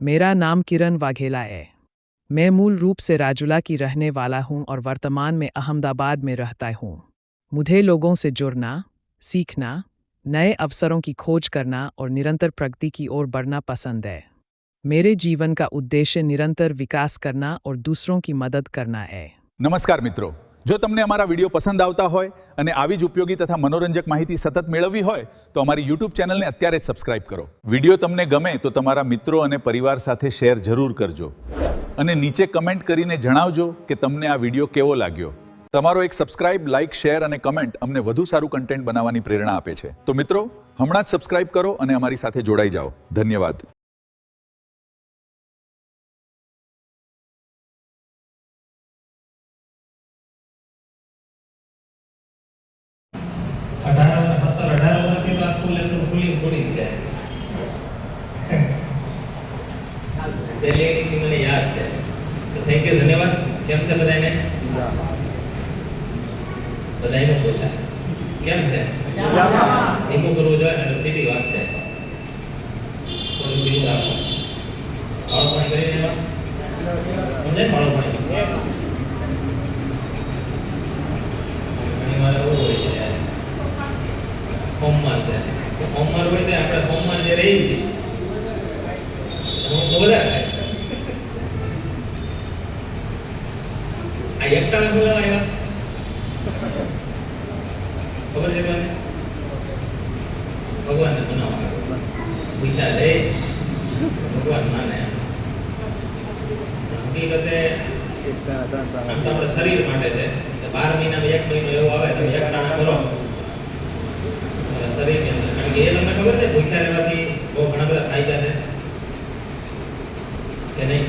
मेरा नाम किरण वाघेला है। मैं मूल रूप से राजूला की रहने वाला हूँ और वर्तमान में अहमदाबाद में रहता हूँ। मुझे लोगों से जुड़ना, सीखना, नए अवसरों की खोज करना और निरंतर प्रगति की ओर बढ़ना पसंद है। मेरे जीवन का उद्देश्य निरंतर विकास करना और दूसरों की मदद करना है। નમસ્કાર મિત્રો, જો તમને અમારા વિડીયો પસંદ આવતા હોય અને આવી જ ઉપયોગી તથા મનોરંજક માહિતી સતત મેળવવી હોય તો અમારી યુટ્યુબ ચેનલને અત્યારે જ સબસ્ક્રાઇબ કરો. વિડીયો તમને ગમે તો તમારા મિત્રો અને પરિવાર સાથે શેર જરૂર કરજો અને નીચે કમેન્ટ કરીને જણાવજો કે તમને આ વિડીયો કેવો લાગ્યો. તમારો એક સબસ્ક્રાઇબ, લાઇક, શેર અને કમેન્ટ અમને વધુ સારું કન્ટેન્ટ બનાવવાની પ્રેરણા આપે છે. તો મિત્રો, હમણાં જ સબસ્ક્રાઇબ કરો અને અમારી સાથે જોડાઈ જાઓ. ધન્યવાદ. મને યાદ છે તો થેન્ક યુ, ધન્યવાદ. કેમ છે બધાને? બધાને બોલ્યા કેમ છે? ધીમું કરવું જોઈએ ને સીધી વાત છે. થોડું ધીમું રાખો. ખાવા પાણી કરી લેવા સમજે? ખાવા પાણી ઘણી વાર એવું હોય છે હોમમાં છે. હોમમાં હોય તો આપણે હોમમાં જે રહી છે હું તો બધા ખાય. આ એકટાણા બોલાવા આવ્યા ખબર છે કોને? ભગવાનને બનાવવા પૂછા લે ભગવાન માને. હકીકતે આમ તો આપણા શરીર માટે છે. 12 મહિનામાં 1 મહિનો એવો આવે તો એકટાણા કરો શરીરની અંદર. કારણ કે એ તમને ખબર છે ભૂખ્યા રહેવાથી બહુ ઘણા બધા ફાયદા છે કે નહીં?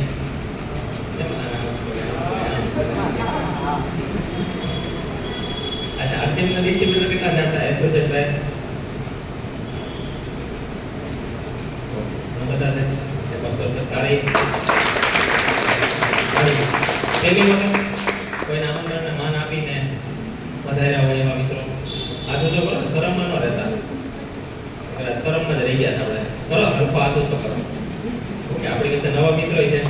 अच्छा, आरसीएम में डिस्ट्रीब्यूटर कितना जाता है? ऐसे जाता है हम बता दें ये डॉक्टर सरकारी તેની વખત કોઈને આમંત્રણને માન આપીને વધાર્યા હોય એવા મિત્રો આજો તો કરો, શરમમાં ન રહેતા. શરમમાં જ રહી ગયા આપણે. કરો હરખો આજો તો કરો. ઓકે, આપણી પાસે નવા મિત્રો છે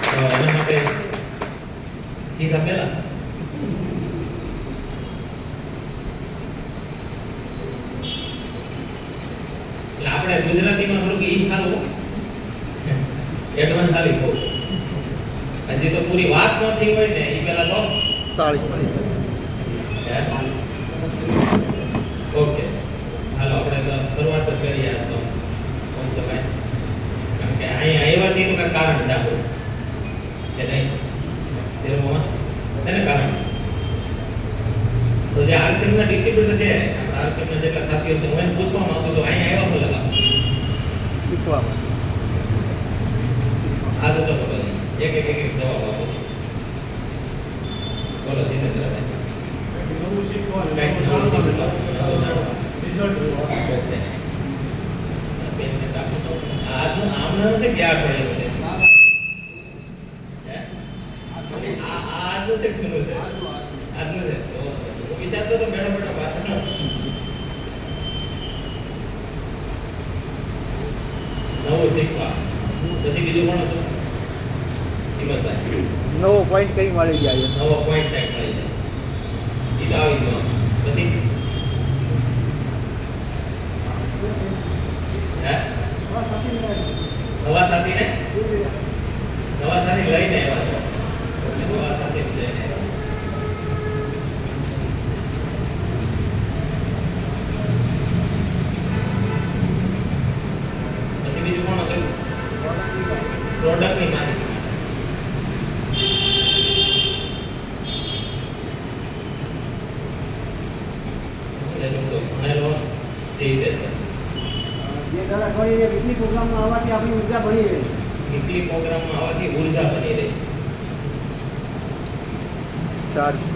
તો એના માટે કીધા પહેલા આપણે ગુજરાતીમાં થોડુંક ઈ ખાલું એડવાન્સ ખાલી કહું. હજી તો પૂરી વાત ન થઈ હોય ને એ પહેલા તો તાળી પડી. ઓકે, હાલો આપણે તો શરૂઆત જ કરીએ. તો કારણ કે અહીંયા આવ્યા છે એનું કાંઈ કારણ છે આપણું કે નહીં? એને કારણ તો જે આરસીએમના ડિસ્ટ્રીબ્યુટર છે, આરસીએમના જેટલા સાથીઓ છે, હું એમ પૂછવા માંગુ છું અહીંયા આવ્યા હું લગાવ શીખવા માટે. આ તો બોલો એક જવાબ આપો. બોલો જીતેન્દ્રભાઈ. નવું શીખવાનું, આજનું આમના નથી ક્યાં પડેલું છે. આજનું છે શું છે? આજનું છે તો હું વિચારતો તો બેઠા બેઠા પાછળ નવું શીખવા. પછી બીજું કોણ હતું? હિંમતભાઈ. નવો પોઈન્ટ કઈ મળી જાય? નવો પોઈન્ટ કઈ મળી જાય એ તો આવી ગયો. પછી નવા સાથીને નવા સાથી લઈને આવ્યા છો. નવા સાથી લઈને પછી બીજું કોણ હતું? પ્રોડક્ટની માહિતી. ભણેલો તે રીતે જે દાદા કોઈ વીકલી પ્રોગ્રામમાં આવવાથી આપણી ઉર્જા બની રહે. વીકલી પ્રોગ્રામમાં આવવાથી ઉર્જા બની રહે. ચાર્જિંગ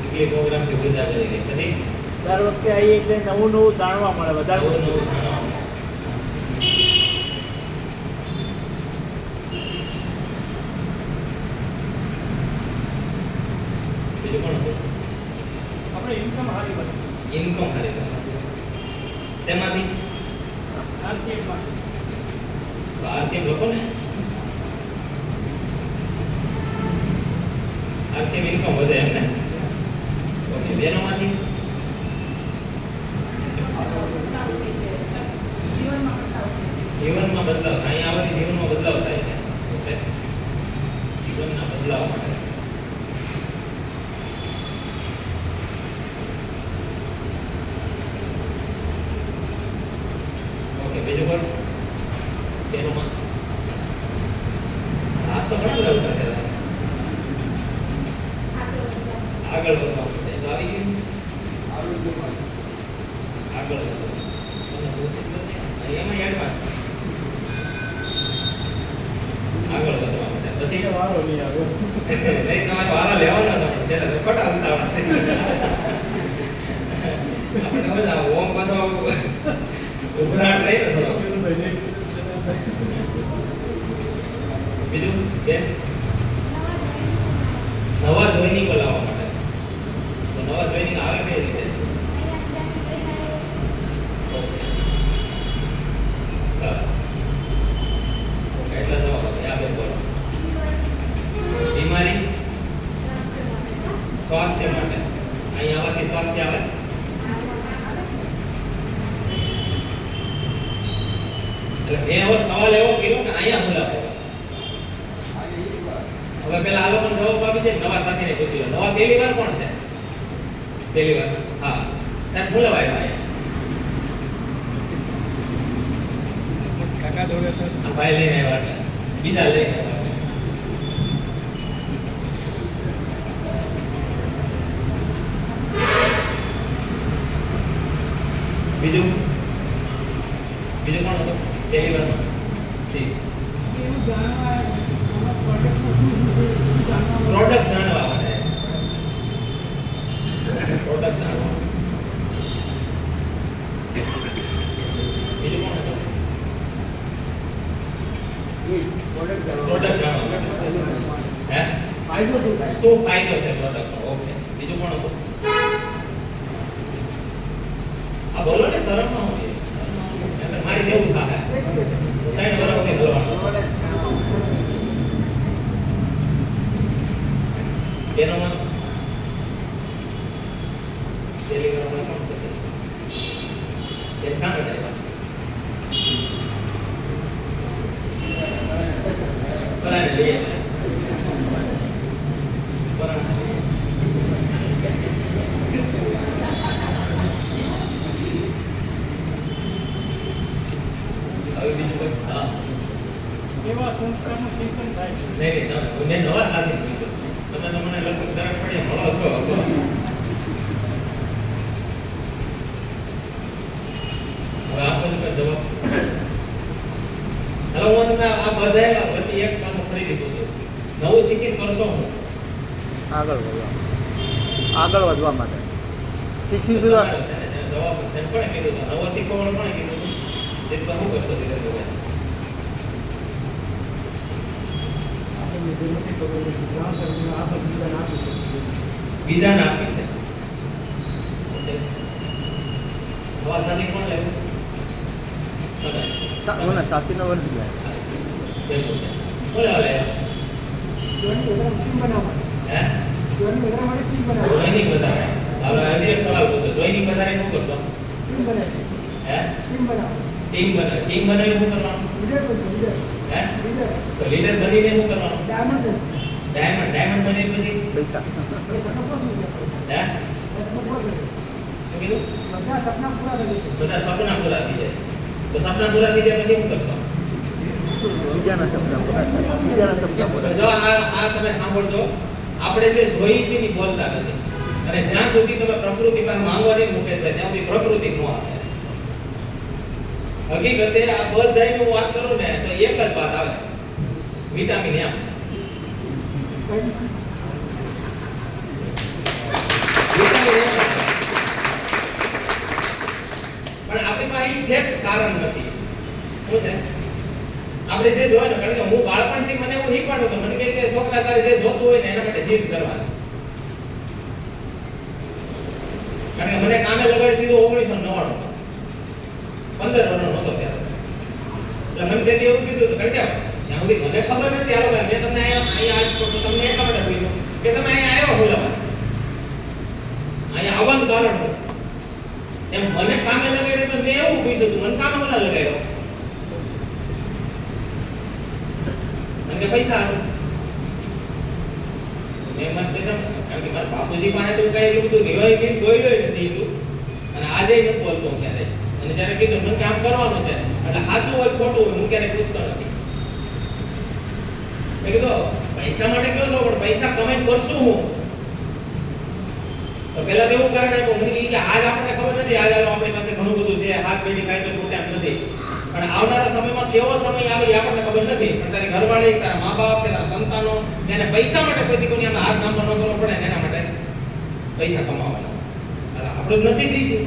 વીકલી પ્રોગ્રામથી ઉર્જા બની રહે. પછી દર વખતે આવી એટલે નવું જાણવા મળે. વધારે નવું જાણવા મળે. બીજું કોણ હતું? આપણે ઇન્કમ સારી બને. ઇન્કમ ખાલી કરો. શેમાંથી? આરસીએમ લખો ને. આરસીએમ ઇન્કમ વધે એમ ને. ઓકે, બેનોમાંથી જીવનમાં બદલાવ. અહીંયા આવવાથી જીવનમાં બદલાવ થાય છે. ઓકે, જીવનના બદલાવ માટે. ઓકે, બીજું કોઈ બેનોમાં આ તો ઘણા બધા ઉત્તર કર્યા. આગળ વધવા માટે તો આવી ગયું. આગળ વધો. મને પૂછી જ નથી. એમાં એડવાન્સ આગળ વધવા માટે પછી વારો નહીં આવે. નહીં, તમારે વારો લેવાનો નથી. છેલ્લે ખોટા ઉતાવળ આપણે બધા ઓમ પાછો ઉભરાટ રહી ને થોડો. બીજું બેન નવા જોઈનિંગ લાવવા માટે. તો નવા જોઈનિંગ આવે કઈ રીતે? ઓકે, સરસ. ઓકે, એટલા સવાલ હતા. આ બેન બોલો. બીમારી સ્વાસ્થ્ય માટે. અહીં આવવાથી સ્વાસ્થ્ય આવે. એટલે મેં હવે સવાલ એવો કર્યો કે અહીંયા બોલાવો. હવે પેલા આ લોકોને જવાબ આપી છે. નવા સાથીને પૂછી લો. નવા પહેલી વાર કોણ છે? પહેલી વાર. હા, સાહેબ બોલાવાય અહીંયા. કાકા જોડે તો આ ભાઈ લઈને આવ્યા એટલે બીજા લઈને આવ્યા. બીજું બીજું કોણ હતું પહેલી વાર? ઠીક, પ્રોડક્ટ જાણવા માટે. પ્રોડક્ટ જાણવા. બીજું કોણ હતું? પ્રોડક્ટ જાણવા. હે, ફાયદો શું થાય? શું ફાયદો છે પ્રોડક્ટનો? ઓકે, બીજું કોણ હતું? આ બોલો ને, શરમમાં હું મારી જેવું થાય. ત્રણ વર્ષથી બોલવાનું. બેનોમાં પહેલી વાર કોણ છે? એક સામે જાય. પરાને લઈએ. પરાને લઈએ. હવે બીજું કોઈ? હા, સેવા સંસ્થાનું શિક્ષણ થાય. નહીં, મેં નવા સાથે પૂછ્યું. તમે તો મને લગભગ તરફ પડ્યા મળો છો. હવે આપો છો જવાબ. હવે હું તમને આ બધા બધી એક પાછું ફરીથી પૂછું. નવું શીખીને કરશો હું આગળ વધવા માટે શીખીશું. જવાબ તેમ પણ કીધું. નવો શીખવાનું પણ કીધું. તે તો શું કરશો ધીરે ધીરે? બીજાને આપી છે. નવા સાથી કોણ લેવું? મને સાથીનો વર્ગ જાય. બોલે હે જોઈનિંગ વધારે. હવે હજી એક સવાલ પૂછો. જોઈનિંગ વધારે શું કરશો? હે, ટીમ બનાવે. ટીમ બનાવી શું કરવાનું? હે, તો લીડર બનીને શું કરવાનું? ડાયમંડ બની પછી પૈસા. હે, શું કીધું? બધા સપના પૂરા થઈ જાય. તો સપના પૂરા થઈ જાય પછી શું કરશો? બીજાના સપના પૂરા. જો આ તમે સાંભળજો. આપણે જે જોઈ છે એ બોલતા નથી. અને જ્યાં સુધી તમે પ્રકૃતિ પાસે માંગવાની મૂકે છે ત્યાં સુધી પ્રકૃતિ ન આવે. હકીકતે આ બધાની હું વાત કરું ને તો એક જ વાત આવે. વિટામિન એમ. પણ આપણી પાસે ફેક્ટ કારણ નથી. શું છે? આપણે જે જોયું ને, કારણ કે હું બાળપણથી મને એવું શીખવાડું તો મને કે છોકરા તારે જે જોતું હોય ને એના માટે જીદ કરવાની. કારણ કે મને કામે લગાડી 15 વર્ષનો નહોતો ત્યારે. એટલે મને તેથી એવું કીધું તો કરી જાવ. જ્યાં સુધી મને ખબર નથી હાલો ભાઈ મેં તમને અહીંયા આજ તમને એટલા માટે પૂછ્યું કે તમે અહીંયા આવ્યા બોલાવા. અહીંયા આવવાનું કારણ શું? એમ મને કામે લગાડ્યો તો મેં એવું પૂછ્યું તું મને કામે ઓલા લગાડ્યો. મને પૈસા આપો. મેં મત કીધું કારણ કે મારા બાપુજી પાસે તો કઈ એટલું બધું નિવાય કે બોલ્યો નથી એટલું અને આજે નથી બોલતો ક્યારે. અને જ્યારે કીધું મને કામ કરવાનું છે એટલે સાચું હોય ખોટું હોય હું ક્યારેય પૂછતો નથી. મેં કીધું પૈસા માટે કહો છો પણ પૈસા કમેન્ટ કરશું હું. તો પહેલા તો એવું કારણ આપ્યું મને કે આજ આપણને ખબર નથી આજ આપણી પાસે ઘણું બધું છે હાથ પેઢી ખાય તો કોઈ ટાઈમ નથી પણ આવનારા સમયમાં કેવો સમય આવે એ આપણને ખબર નથી. પણ તારી ઘરવાળી તારા મા બાપ તારા સંતાનો એને પૈસા માટે કોઈ કોઈની હાથ નામ ન કરવો પડે ને એના માટે પૈસા કમાવાના. આપણું નથી થઈ ગયું.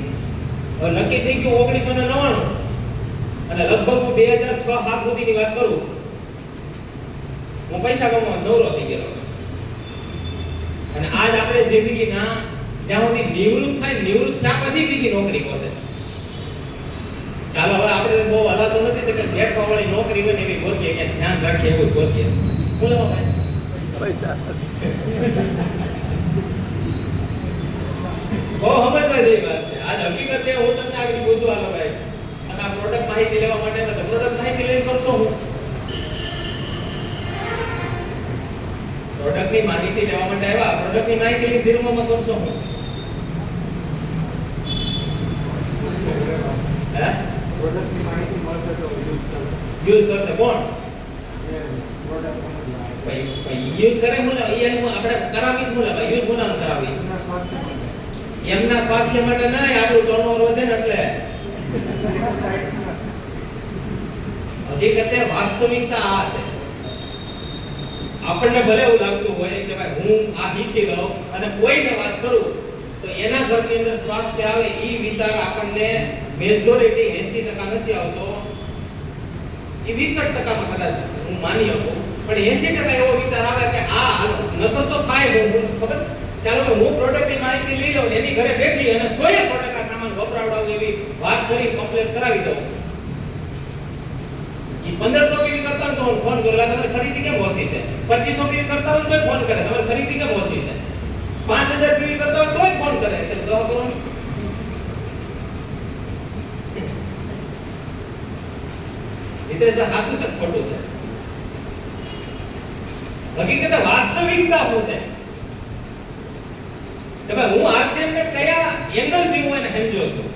હવે નક્કી થઈ ગયું 1999 અને લગભગ હું 2006-7 સુધીની વાત કરું હું પૈસા કમાવા નવરો થઈ ગયો. અને આજ આપણે જિંદગીના જ્યાં સુધી નિવૃત્ત થાય નિવૃત્ત થયા પછી બીજી નોકરી ગોતે. ચાલો હવે આપણે બહુ હલાતો નથી કે બેઠવા વાળી નોકરી હોય ને એવી ગોતીએ કે ધ્યાન રાખીએ એવું ગોતીએ. બોલો ભાઈ પૈસા બહુ સમજવા જેવી વાત છે. આજ હકીકત એ હું તમને આગળ પૂછું આલો ભાઈ અને આ પ્રોડક્ટ માહિતી લેવા માટે તો પ્રોડક્ટ માહિતી લઈને કરશો હું પ્રોડક્ટની માહિતી લેવા માટે આવ્યા પ્રોડક્ટની માહિતી લઈને ધીરમમાં કરશો હું હે પ્રોડક્ટની માહિતી મળશે તો યુઝ કરશે કોણ પ્રોડક્ટ ભાઈ યુઝ કરે મુલા અહીંયા આપણે કરાવીશ મુલા ભાઈ યુઝ મુલા કરાવી એમના સ્વાસ્થ્ય માટે નહીં આપણું ટર્નઓવર વધે ને એટલે હકીકતે વાસ્તવિકતા આ છે. આપણને ભલે એવું લાગતું હોય કે ભાઈ હું આ શીખી લઉં અને કોઈને વાત કરું તો એના ઘરની અંદર સ્વાસ્થ્ય આવે એ વિચાર આપણને મેજોરિટી 80% નથી આવતો એ 20% કદાચ હું માની શકું પણ 80% એવો વિચાર આવે કે આ નકર તો થાય હું ખબર ચાલો હું પ્રોડક્ટની માહિતી લઈ લઉં એની ઘરે બેઠી અને 100% સામાન વપરાવડાવું એવી વાત કરી કમ્પ્લીટ કરાવી દઉં. એ 1500 પીવી કરતા હોય તો ફોન કરો તમારે ખરીદી કેમ ઓછી છે 2500 પીવી કરતા હોય તો ફોન કરે તમારે ખરીદી કેમ ઓછી છે 5000 પીવી કરતા હોય તોય ફોન કરે એટલે દવા કરો એટલે સાચું છે ખોટું છે હકીકતે વાસ્તવિકતા શું છે કે ભાઈ હું આરસીએમ ને કયા એંગલ થી હું એને સમજો છું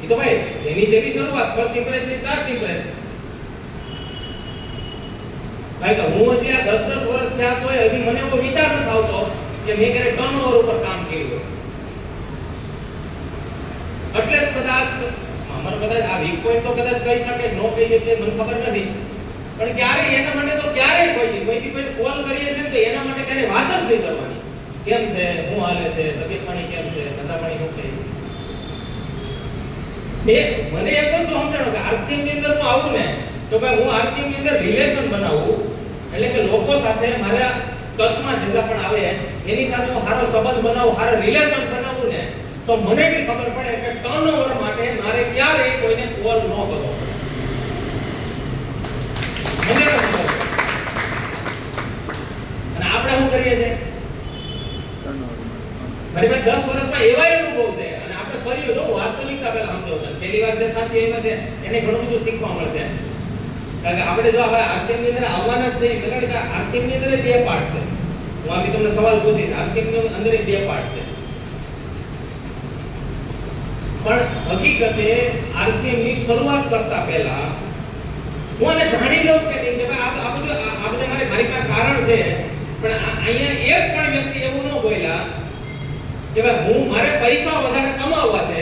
એ તો ભાઈ જેની જેવી શરૂઆત ફર્સ્ટ ઇમ્પ્રેશન લાસ્ટ ઇમ્પ્રેશન ભાઈ કે હું હજી આ 10 વર્ષ થયા તોય હજી મને એવો વિચાર ન આવતો કે મેં ક્યારે ટર્નઓવર ઉપર કામ કર્યું એટલે જ કદાચ અમાર કદાચ આ વીક પોઈન્ટ તો કદાચ કહી શકે નો કહી શકે મને ખબર નથી પણ ક્યારે એના માટે તો ક્યારે કોઈ કોલ કરીએ છે તો એના માટે ક્યારે વાત જ નહીં કરવાની કેમ છે હું હાલે છે તબિયત પાણી કેમ છે ધંધા પાણી શું છે એ મને એક જ સમજાણો કે આરસીએમ ની અંદર તો આવું ને તો ભાઈ હું આરસીએમ ની અંદર રિલેશન બનાવું એટલે કે લોકો સાથે મારા ટચમાં જેટલા પણ આવે એની સાથે હું સારો સંબંધ બનાવું સારો રિલેશન બનાવું ને તો મને બી ખબર પડે કે ટર્નઓવર માટે મારે ક્યારે કોઈને કોલ ન કરવો મને ખબર અને આપણે શું કરીએ છીએ મારી પાસે 10 વર્ષમાં એવા અનુભવ છે અને આપણે કર્યું જો વાસ્તવિકતા પહેલા સમજો પહેલી વાર જે સાથી આવ્યા છે એને ઘણું બધું શીખવા મળશે કારણ કે આપણે જો હવે આરસીએમ ની અંદર આવવાના જ છે કારણ કે આરસીએમ ની અંદર બે પાર્ટ છે હું આ તમને સવાલ પૂછીશ આરસીએમ ની અંદર બે પાર્ટ છે પણ હકીકતે આરસીએમ ની શરૂઆત કરતા પહેલા હું આને જાણી લઉં કે નહીં કે ભાઈ આ બધું મારી પાસે કારણ છે પણ અહીંયા એક પણ વ્યક્તિ એવું ન બોલ્યા કે ભાઈ હું મારે પૈસા વધારે કમાવવા છે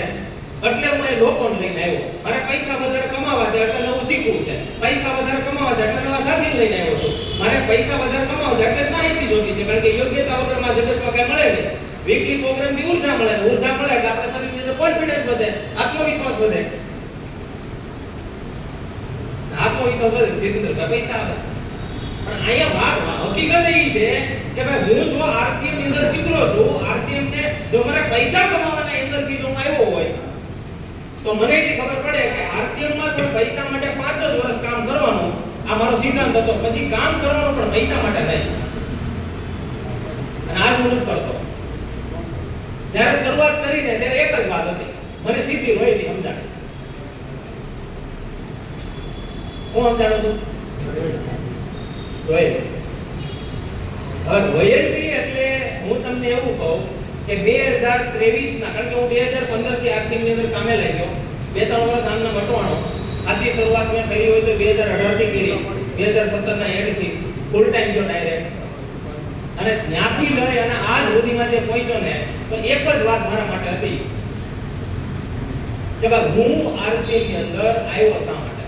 એટલે હું એ લોકોને લઈને આવ્યો મારે પૈસા વધારે કમાવવા છે એટલે નવું શીખવું છે પૈસા વધારે કમાવવા છે એટલે નવા સાથી લઈને આવ્યો છું મારે પૈસા વધારે કમાવવા છે એટલે માહિતી જોતી છે કારણ કે યોગ્યતા વગરમાં જગતમાં કઈ મળે નહીં વીકલી પ્રોગ્રામ થી ઊર્જા મળે એટલે આપણે શરીરની અંદર કોન્ફિડન્સ વધે આત્મવિશ્વાસ વધે આત્મવિશ્વાસ વધે જેથી પૈસા આવે પણ અહીંયા વાત હકીકત એવી છે કે ભાઈ હું જો આરસીએમ ની અંદર નીકળો છું આરસીએમ ને જો મારે પૈસા કમાવાના એંગલ થી જો હું આવ્યો હોય તો મને એટલી ખબર પડે કે આરસીએમ માં કોઈ પૈસા માટે 5 જ વર્ષ કામ કરવાનું, આ મારો સિદ્ધાંત હતો. પછી કામ કરવાનું પણ પૈસા માટે નહીં. અને આજ હું નથી કરતો. જ્યારે શરૂઆત કરીને ત્યારે એક જ વાત હતી, મને સીધી રોયલ્ટી સમજાણી. હું સમજાણું છું રોયલ્ટી. હવે રોયલ્ટી એટલે હું તમને એવું કહું કે 2023 ના, કારણ કે હું 2015 થી આરસીએમ ની અંદર કામે લાગ્યો, 2-3 વર્ષ આમના મટવાનો. આથી શરૂઆત મેં કરી હોય તો 2018 થી કરી, 2017 ના એન્ડ થી ફૂલ ટાઈમ જો ડાયરેક્ટ. અને ત્યાંથી લઈ અને આજ સુધીમાં જે પહોંચ્યો ને, તો એક જ વાત મારા માટે હતી કે ભાઈ હું આરસીએમ ની અંદર આવ્યો શા માટે.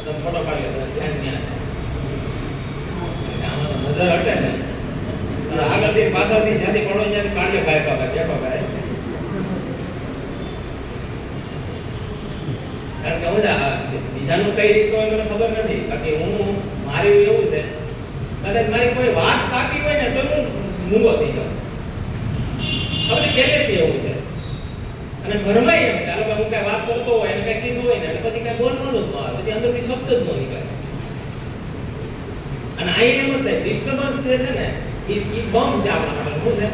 તમે ફોટો પાડી લો, ધ્યાન ત્યાં છે આમાં નજર હટે ને, અને આગળથી પાછળથી જ્યાંથી પડો ત્યાંથી કાઢ્યો ભાઈ બેઠો ભાઈ. કારણ કે બીજાનું કઈ રીત હોય મને ખબર નથી, બાકી હું મારું એવું છે કદાચ મારી કોઈ વાત કાપી હોય ને તો હું મૂંગો થઈ જાઉં. હવે પહેલેથી એવું છે. અને ઘરમાં એમ કે હાલો હું કઈ વાત કરતો હોય અને કઈ કીધું હોય ને પછી કઈ બોલવાનું જ ન આવે, પછી અંદરથી શબ્દ જ ન નીકળે. અને આ એમ જ થાય ડિસ્ટર્બન્સ જે છે ને એ બમ્પ છે આપણા માટે. શું છે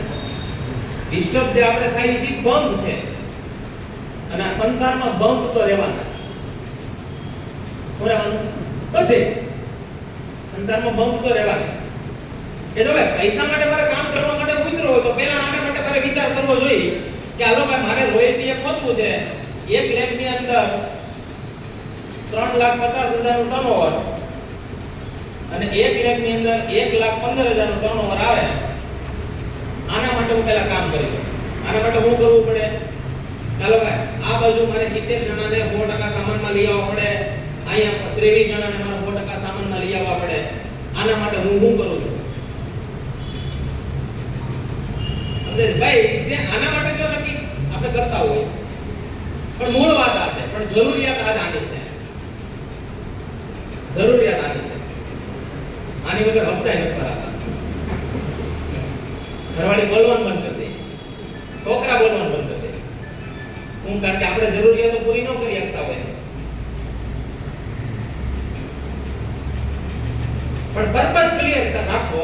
ડિસ્ટર્બ જે આપણે થાય છે બમ્પ છે. અને આ સંસારમાં બમ્પ તો રહેવાના. બરાબર બધે સંસારમાં બમ્પ તો રહેવાના. કે જો ભાઈ પૈસા માટે મારે કામ કરવા માટે ઉતરો હોય તો પહેલા આના માટે મારે વિચાર કરવો જોઈએ કે હાલો ભાઈ મારે રોયલ્ટી એ પહોંચવું છે. 1 લાખ ની અંદર 3,50,000 નું ટર્નઓવર અને 1 લાખ ની અંદર 1,15,000 નું ટર્નઓવર આવે. આના માટે હું પહેલા કામ કરી લઉં. આના માટે હું કરવું પડે, ચાલો ભાઈ આ બાજુ મારે 70 જણાને 100% સામાનમાં લઈ આવવા પડે, અહીંયા 23 જણાને મારે 100% સામાનમાં લઈ આવવા પડે. આના માટે હું શું કરું છું ભાઈ? આના માટે જો નક્કી આપણે કરતા હોય પણ મૂળ વાત આ છે, પણ જરૂરિયાત આની છે. જરૂરિયાત આની છે. આની વગર હપ્તા નથી ભરાતા. ઘરવાળી બોલવાનું બંધ કરી દે, છોકરા બોલવાનું બંધ કરી દે. હું કારણ કે આપણે જરૂરિયાતો પૂરી ન કરી શકતા હોય પણ પર્પસ ક્લિયર રાખો.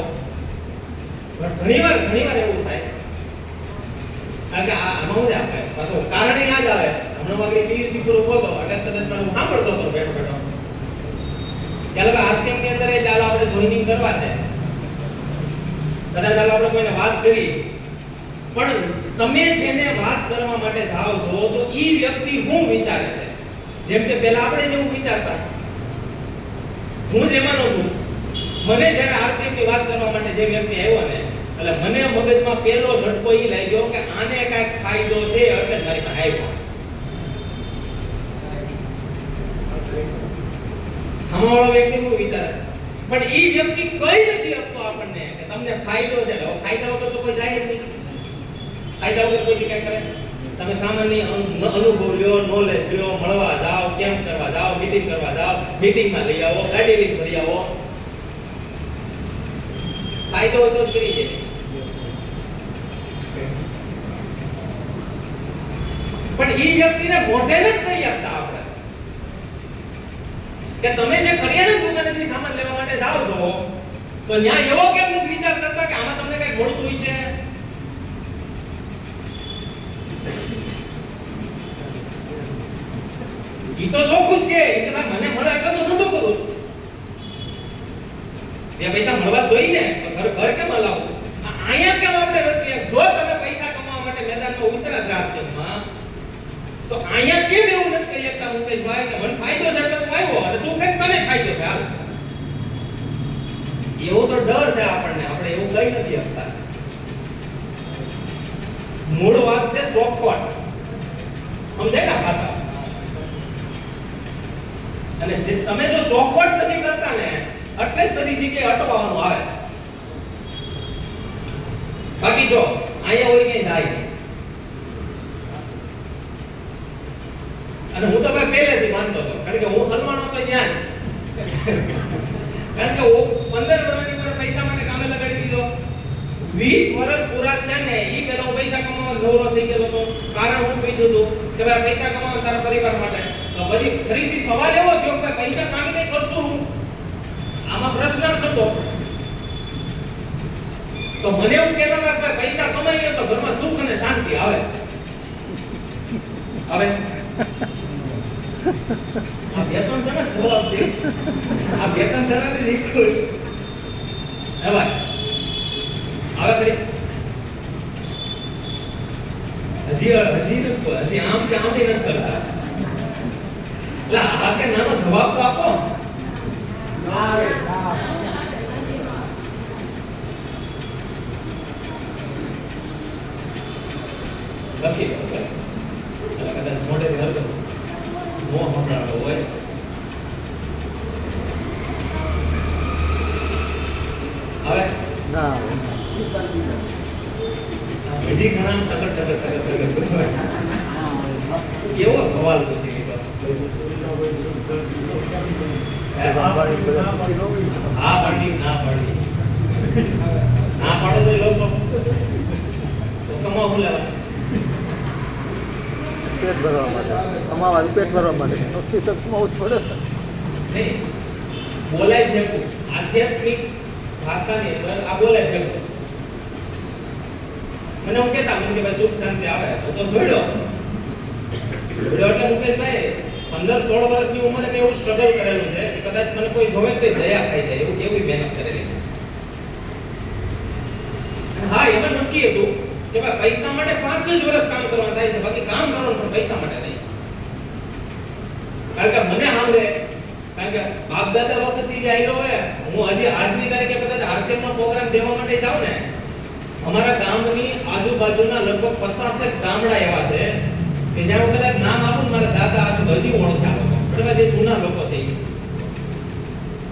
પણ ઘણીવાર એવું થાય કારણ કે આમાં હું આપે પાછો કારણ ના જ આવે. હમણાં મારી પીયુસી પૂરો હોતો એટલે તરત મને સાંભળતો હતો બેઠો. ચાલો આરસીએમ ની અંદર ચાલો આપણે જોઈનિંગ કરવા છે, કદાચ ચાલો આપણે કોઈને વાત કરી, પણ તમે જેને વાત કરવા માટે જાઓ છો તો ઈ વ્યક્તિ શું વિચારે છે. જેમ કે પહેલા આપણે જેવું વિચારતા, હું જ એમાંનો છું. મને જ્યારે આરસીએમ ની વાત કરવા માટે જે વ્યક્તિ આવ્યો ને, એટલે મને મગજમાં પહેલો ઝટકો ઈ લાગ્યો કે આને કાંઈક ફાયદો છે એટલે મારી પાસે આવ્યો. હમણાં વ્યક્તિ શું વિચારે, પણ ઈ વ્યક્તિ કઈ નથી આપતો આપણને કે તમને ફાયદો છે. હવે ફાયદા વગર તો કોઈ જાય જ નહીં. ફાયદા વગર કોઈ કઈ કરે? તમે સામાન્ય અનુભવ લ્યો, નોલેજ લ્યો, મળવા જાઓ, કેમ્પ કરવા જાઓ, મીટિંગ કરવા જાઓ, મીટિંગમાં લઈ આવો, ગાડી લઈને ફરી આવો. ફાયદો તો કરી છે પણ ઈ વ્યક્તિને મોઢે જ કહી આપતા આપણે કે તમે જે કરિયાણા દુકાનેથી સામાન લેવા માટે જાઓ છો તો ત્યાં એવો કેમ નથી વિચાર કરતા કે આમાં તમને કઈ મળતું હોય છે? ઈ તો ચોખ્ખું જ કે ભાઈ મને મળે એટલે તો ધંધો કરું છું. બે પૈસા મળવા જોઈએ ને, ઘર કેમ હલાવું? અહીંયા કેમ આપણે નથી? જો તમે પૈસા કમાવા માટે મેદાનમાં ઉતરા રાષ્ટ્રમાં તો અહીંયા કેમ એવું નથી કરી શકતા મુકેશભાઈ કે મને ફાયદો છે એટલે તું આવ્યો અને તું કઈ તને ફાયદો છે? હાલ એવો તો ડર છે આપણને, આપણે એવું કઈ નથી શકતા. મૂળ વાત છે ચોખવટ. સમજાય ને ભાષા? અને જે તમે જો ચોખવટ નથી કરતા ને એટલે જ બધી જગ્યાએ અટકવાનું આવે. બાકી જો અહીંયા હોય કે જાય નહીં. અને હું તો ભાઈ પહેલેથી માનતો હતો, કારણ કે હું હલવાનો તો ત્યાં કારણ કે 15 વર્ષની પર પૈસા માટે કામે લગાડી દીધો. 20 વર્ષ પૂરા થયા ને ઈ પેલા હું પૈસા કમાવા નવરો થઈ ગયો હતો, કારણ હું પૂછ્યું હતું કે ભાઈ પૈસા કમાવો તારા પરિવાર માટે, તો પછી ફરીથી સવાલ એવો થયો કે પૈસા કામીને કરશું હું? આમાં પ્રશ્ન હતો. તો મને એવું કહેતા હતા કે પૈસા કમાઈએ તો ઘરમાં સુખ અને શાંતિ આવે. હવે આ બે ત્રણ જણા જવાબ દે, આ બે ત્રણ જણા થી ખુશ. હવે આવે કરી હજી આમ કે આમ નથી કરતા. એટલે આ કે નાનો જવાબ તો આપો. લખી દો કદાચ મોઢેથી હરતો મોં સંભળાતો હોય. હવે ના હજી ઘણા ટકર કેવો સવાલ પૂછી લીધો. હા પાડી ના પાડી ના પાડો તો લોસો તો કમાવ હું લેવા પેટ ભરવા માટે કમાવા પેટ ભરવા માટે નોકરી તો કમાવું જ પડે નહીં. બોલાય જવું આધ્યાત્મિક ભાષાની અંદર આ બોલાય જવું. મને હું કહેતા મને કે ભાઈ સુખ શાંતિ આવે તો જોડ્યો એટલે મુકેશભાઈ 15-16 વર્ષની ઉંમરે મેં એવું સ્ટ્રગલ કરેલું છે કે કદાચ મને કોઈ જોવે તો દયા થઈ જાય એવું કેવી મહેનત કરેલી છે. હા એમાં નક્કી હતું કે ભાઈ પૈસા માટે 5 જ વર્ષ કામ કરવાનું થાય છે, બાકી કામ કરવાનું પણ પૈસા માટે નહીં. કારણ કે મને સાંભળે, કારણ કે બાપ દાદા વખતથી જે આવેલો હોય, હું હજી આજની તારીખે કદાચ આરસીએમ નો પ્રોગ્રામ દેવા માટે જાઉં ને, અમારા ગામની આજુબાજુના લગભગ 50 ગામડા એવા છે કે જ્યાં હું કદાચ નામ આપું મારા દાદા હજી ઓળખ્યા લોકો, પણ જે જૂના લોકો છે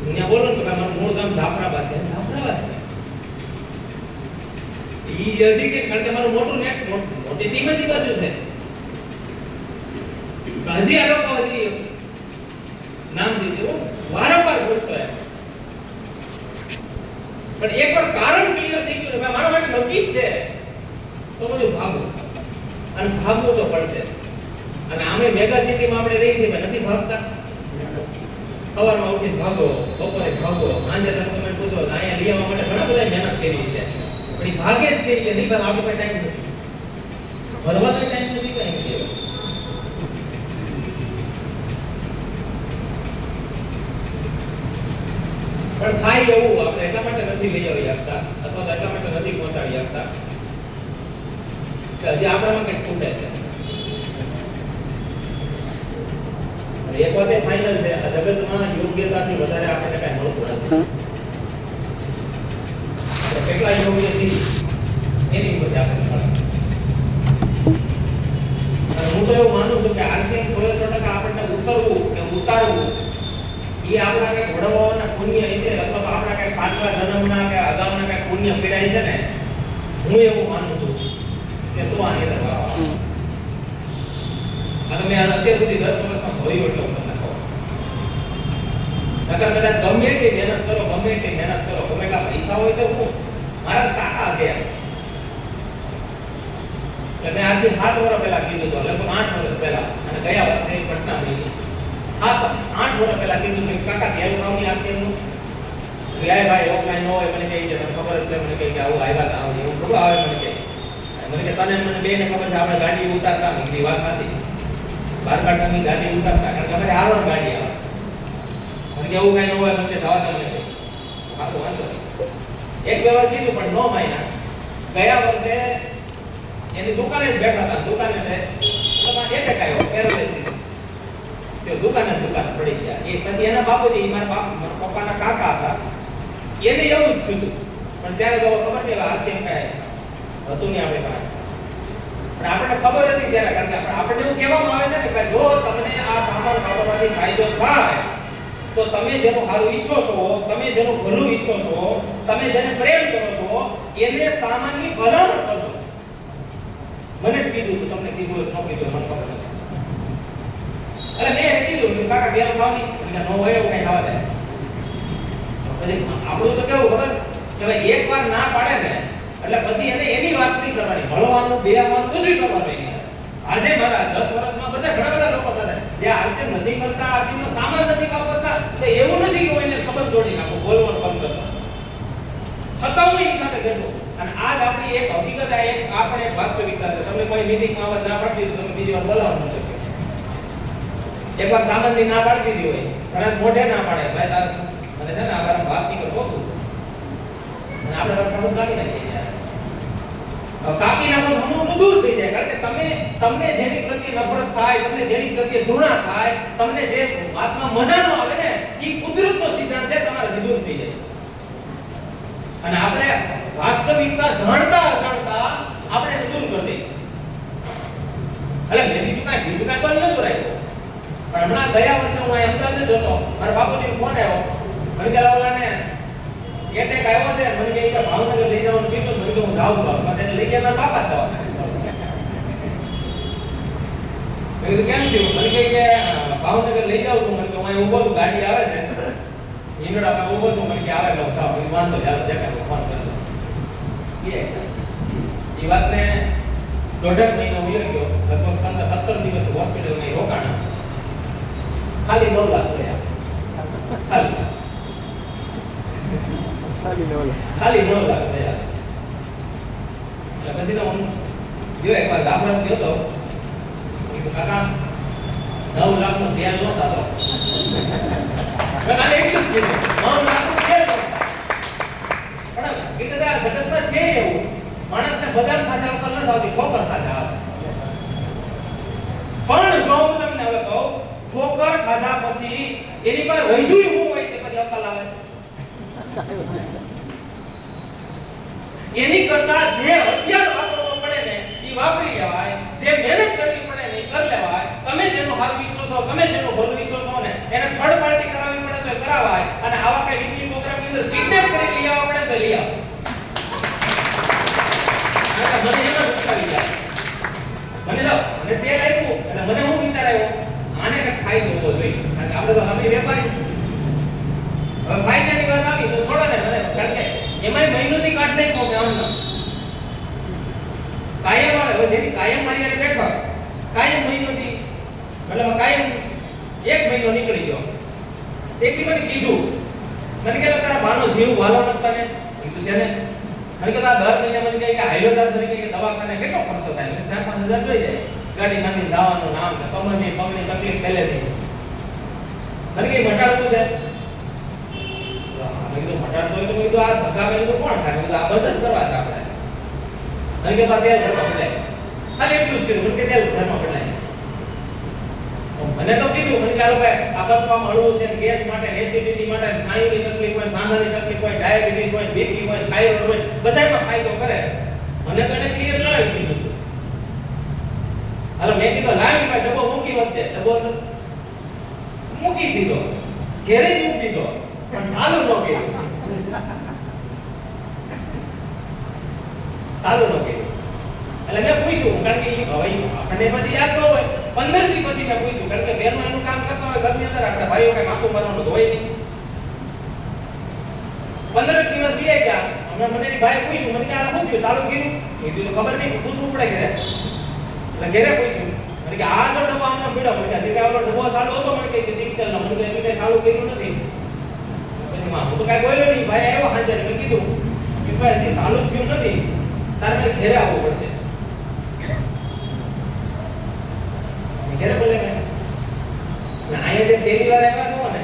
અહીંયા બોલો ને કે મારું મૂળ ગામ જાફરાબાદ છે. જાફરાબાદ ઈ હજી કે કારણ કે મારું મોટું નેટ મોટી ટીમ જ બાજુ છે. હજી આ લોકો હજી નામ દીધું વારંવાર પૂછતો હોય, પણ એકવાર કારણ ક્લિયર થઈ ગયું મારા માટે નક્કી જ છે તો બધું ભાગવું અને ભાગવું તો પડશે. અને આમે મેગા સિટીમાં આપણે રહી છીએ નથી ભાગતા. સવારમાં ઉઠીને ભાગો, બપોરે ભાગો, સાંજે તમે પૂછો અહીંયા લઈ આવવા માટે ઘણા બધા મહેનત કરી છે, પણ એ ભાગે જ છે કે નહીં ભાઈ આપણે કોઈ ટાઈમ નથી ભરવાનો ટાઈમ નથી કઈ નથી. પણ થાય એવું આપણે એટલા માટે નથી લઈ આવી શકતા અથવા તો એટલા માટે નથી પહોંચાડી શકતા કે હજી આપણામાં કંઈક ખૂટે છે. એક વાત ફાઇનલ છે, આ જગતમાં યોગ્યતાથી વધારે આપણને કઈ મળતું નથી. કેટલા યોગ્ય છીએ એની ઉપર આપણને મળે. હું તો એવું માનું છું કે આરસીએમ 100% આપણને ઉતરવું કે ઉતારવું એ આપણા કઈ ઘડવાના પુણ્ય હશે અથવા તો આપણા કઈ પાછલા જન્મના કે અગાઉના કઈ પુણ્ય પીડાય છે ને, હું એવું માનું છું કે તો આની અંદર વાવ આ તમે અત્યાર સુધી 10 વર્ષમાં જોયું એટલે હું તમને કહું. નકર કદાચ ગમે એટલી મહેનત કરો, ગમે એટલી મહેનત કરો, ગમે એટલા પૈસા હોય તો હું મારા કાકા છે મેં આજથી 7 વર્ષ પહેલા કીધું હતું, લગભગ 8 વર્ષ પહેલા, અને ગયા વર્ષે ઘટના બની. 8 વર્ષ પહેલા કીધું કે કાકા ઘેર આવની આરસીએમનું લાય ભાઈ એવું કાંઈ ન હોય. મને કહી કે તમને ખબર જ છે, મને કહી કે આવું આવ્યા હતા આવું એવું થોડું આવે. મને કે તને મને બેને ખબર છે આપણે ગાડી ઉતારતા નીકળી વાત નથી 12 ગાડી ઉતારતા કારણ કે અમારે આવર ગાડી આવે. મને કે એવું કાંઈ ન હોય, મને કે જવા દે. મને સારું વાંધો નહીં. 1-2 વાર કીધું પણ ન માન્યા. ગયા વર્ષે એની દુકાને જ બેઠા હતા, દુકાને એટેક આવ્યો, પેરાલિસિસ. તે દુકાને પડી ગયા. એ પછી એના બાપુજી મારા પપ્પાના કાકા હતા, એને એવું જ થયું. પણ ત્યારે તો ખબર છે આરસીએમ કાંઈ હતું નહીં આપણે પાસે, પણ આપણને ખબર હતી ત્યારે. કારણ કે આપણને એવું કહેવામાં આવે છે ને કે જો તમને આ સામાન વાપરવાથી ફાયદો થાય તો તમે જેનું સારું ઈચ્છો છો, તમે જેનું ભલું ઈચ્છો છો, તમે જેને પ્રેમ કરો છો એને સામાનની ભલામણ કરજો. મને જ કીધું તો તમને કીધું ન કીધું મને ખબર નથી. એટલે મેં એને કીધું કે કાકા ગેમ ખાવાની એટલે ન હોય એવું કઈ ખાવા દે. પછી આપણું તો કેવું ખબર કે ભાઈ એકવાર ના પાડે ને એટલે પછી એને એની વાત નહીં કરવાની, ભણવાનું બેવાનું બધું કરવાનું એની. આજે મારા 10 વર્ષમાં બધા ઘણા બધા લોકો હતા જે આરસીએમ નથી કરતા, આરસીએમ નો સામાન નથી વાપરતા, તો એવું નથી કે એને ખબર જોડી નાખો બોલવાનું બંધ કરતા, છતાં હું એની સાથે બેઠો. અને આજ આપણી એક હકીકત, આ એક આપણે એક વાસ્તવિકતા છે. તમને કોઈ મીટિંગમાં આવવા ના પાડતી તો તમે બીજી વાર બોલાવવાનું નથી. એકવાર સામાનની ના પાડી દીધી હોય, ઘણા મોઢે ના પાડે, ભાઈ તાર મને છે ને આ બારમાં વાત નહીં કરવો તું, અને આપણે બસ સાબુત કાઢી નાખીએ યાર. કાપી નાખો તો હમણાં દૂર થઈ જાય. કારણ કે તમને જેની પ્રત્યે નફરત થાય, તમને જેની પ્રત્યે ઘૃણા થાય, તમને જે વાતમાં મજા ન આવે ને, એ કુદરતનો સિદ્ધાંત છે, તમારે દૂર થઈ જાય. અને આપણે વાસ્તવિકતા જાણતા અજાણતા આપણે એને દૂર કરી દઈએ. એટલે મેં બીજું કાંઈ બંધ નહોતું રાખ્યું. પણ હમણાં ગયા વર્ષે હું અહીં અમદાવાદ જ હતો, મારા બાપુજીનો ફોન આવ્યો, મને કે ઓલાને એટેક આવ્યો છે, મને કે ભાવનગર લઈ જવાનું કીધું, મને કે હું જાઉં છું, પછી એને લઈ ગયા મારા બાપા જ જવા. મેં કીધું કેમ થયું? મને કે ભાવનગર લઈ જાઉં છું, મને કે હું અહીં ઊભો છું, ગાડી આવે છે ઈંડોડા પર ઊભો છું, મને કે આવે એટલે જાવ. મને વાંધો ચાલો જગ્યા ફોન કરી એ વાતને 1.5 મહિનો ઉલ્યો ગયો, લગભગ 15-17 દિવસ હોસ્પિટલમાં રોકાણા. ખાલી 9 લાખ થયા. ખાલી 9 લાખ થયા. એટલે પછી તો હું ગયો એકવાર ગામડા ગયો તો, કાકા 9 લાખ નું ધ્યાન નહોતા તો કાકા એટલું જ કીધું, 9 લાખ નું ધ્યાન. પણ હકીકત આ જગતમાં છે એવું, માણસને બદામ ખાધા ઉપર ન આવતી, ઠોકર ખાધા આવે. પણ જો હું તમને હવે કહું, ઠોકર ખાધા પછી એની પાસે વૈધુય હું હોય તે પછી અકલ આવે. એની કરતા જે હથિયાર વાપરવો પડે ને એ વાપરી લેવાય, જે મહેનત કરવી પડે ને એ કરી લેવાય. તમે જેનો હાથ ઈચ્છો છો, તમે જેનો ભલું ઈચ્છો છો ને એને થર્ડ પાર્ટી કરાવવી પડે તો કરાવાય. અને આવા કઈ વીકલી પ્રોગ્રામની અંદર કિડનેપ કરી લઈ આવવા પડે તો લઈ આવો. મને એમાં ઉઠાવી ગયા, મને તે લાગ્યું એટલે મને હું વિચાર આવ્યો, આને કંઈક ફાયદો હોવો જોઈએ. કારણ કે આપણે તો આપણે વેપારી, હવે ફાયદાની વાત આવી તો છોડો ને મને. કારણ કે એમાંય મહિનોથી કાઢ નહીં કહું આમ કાયમ આવે. હવે જેની કાયમ મારી યારે બેઠો, કાયમ મહિનોથી એટલે કાયમ 1 મહિનો નીકળી ગયો. એક દી મને કીધું, મને કે તારા બાનો જીવ વાલો નથી તને? કીધું છે ને. મને કે દર મહિને મને કહે કે હાઈલોદાર તરીકે કે દવાખાને કેટલો ખર્ચો થાય? 4-5 હજાર જોઈ જાય. ગાડી માંથી જવાનું નામ છે, કમરની પગની તકલીફ પહેલેથી. મને કે મટાડવું છે? મેં કીધું મટાડતો હોય તો મેં કીધું આ ધક્કા મેં કીધું કોણ થાય? મેં કીધું આ બંધ જ કરવા છે આપણે. મને કે તેલ ઘરમાં બદલાય, ખાલી એટલું જ કીધું. મને કે તેલ ઘરમાં બદલાય. મને તો કીધું, મને કે આ લોકો આ પચવામાં હળવું છે, ગેસ માટે, એસિડિટી માટે, સ્નાયુની તકલીફ હોય, સાંધાની તકલીફ હોય, ડાયાબિટીસ હોય, બીપી હોય, થાઇરોઇડ હોય, બધામાં ફાયદો કરે. મને તો એને ક્લિયર કરાવી દીધું. હાલો મેં કીધું લાવી ભાઈ ડબ્બો મૂકી વખતે ડબ્બો મૂકી દીધો, ઘેરે મૂકી દીધો, પણ સાલું ન કર્યું. સાલું ન કર્યું. એટલે મેં પૂછ્યું, કારણ કે હવે આપણને પછી યાદ ન હોય, 15 દી પછી મેં પૂછ્યું, કારણ કે બેનો એનું કામ કરતા હોય ઘરની અંદર, આપણે ભાઈઓ કઈ માથું ભરવાનું હોય નહીં. 15 દિવસ બીએ ગયા. હમણાં મને ભાઈ પૂછ્યું, મને કે આ શું થયું? ચાલુ કર્યું? કીધું તો ખબર નહીં, પૂછવું પડે ઘરે. એટલે ઘરે પૂછ્યું, મને કે આ જો ડબ્બો આમનો પીડો, મને કે આ ડબ્બો સાલો હતો, મને કે સિક્તેલ નો, મને કે કઈ સાલું કર્યું નથી. પછી માં હું તો કઈ બોલ્યો નહીં. ભાઈ આવ્યો હાજર, મેં કીધું કે ભાઈ હજી સાલું થયું નથી, તારે મને ઘરે આવવું પડશે. ઘરે બોલે ને અહીંયા જે પહેલી વાર આવ્યા છો ને,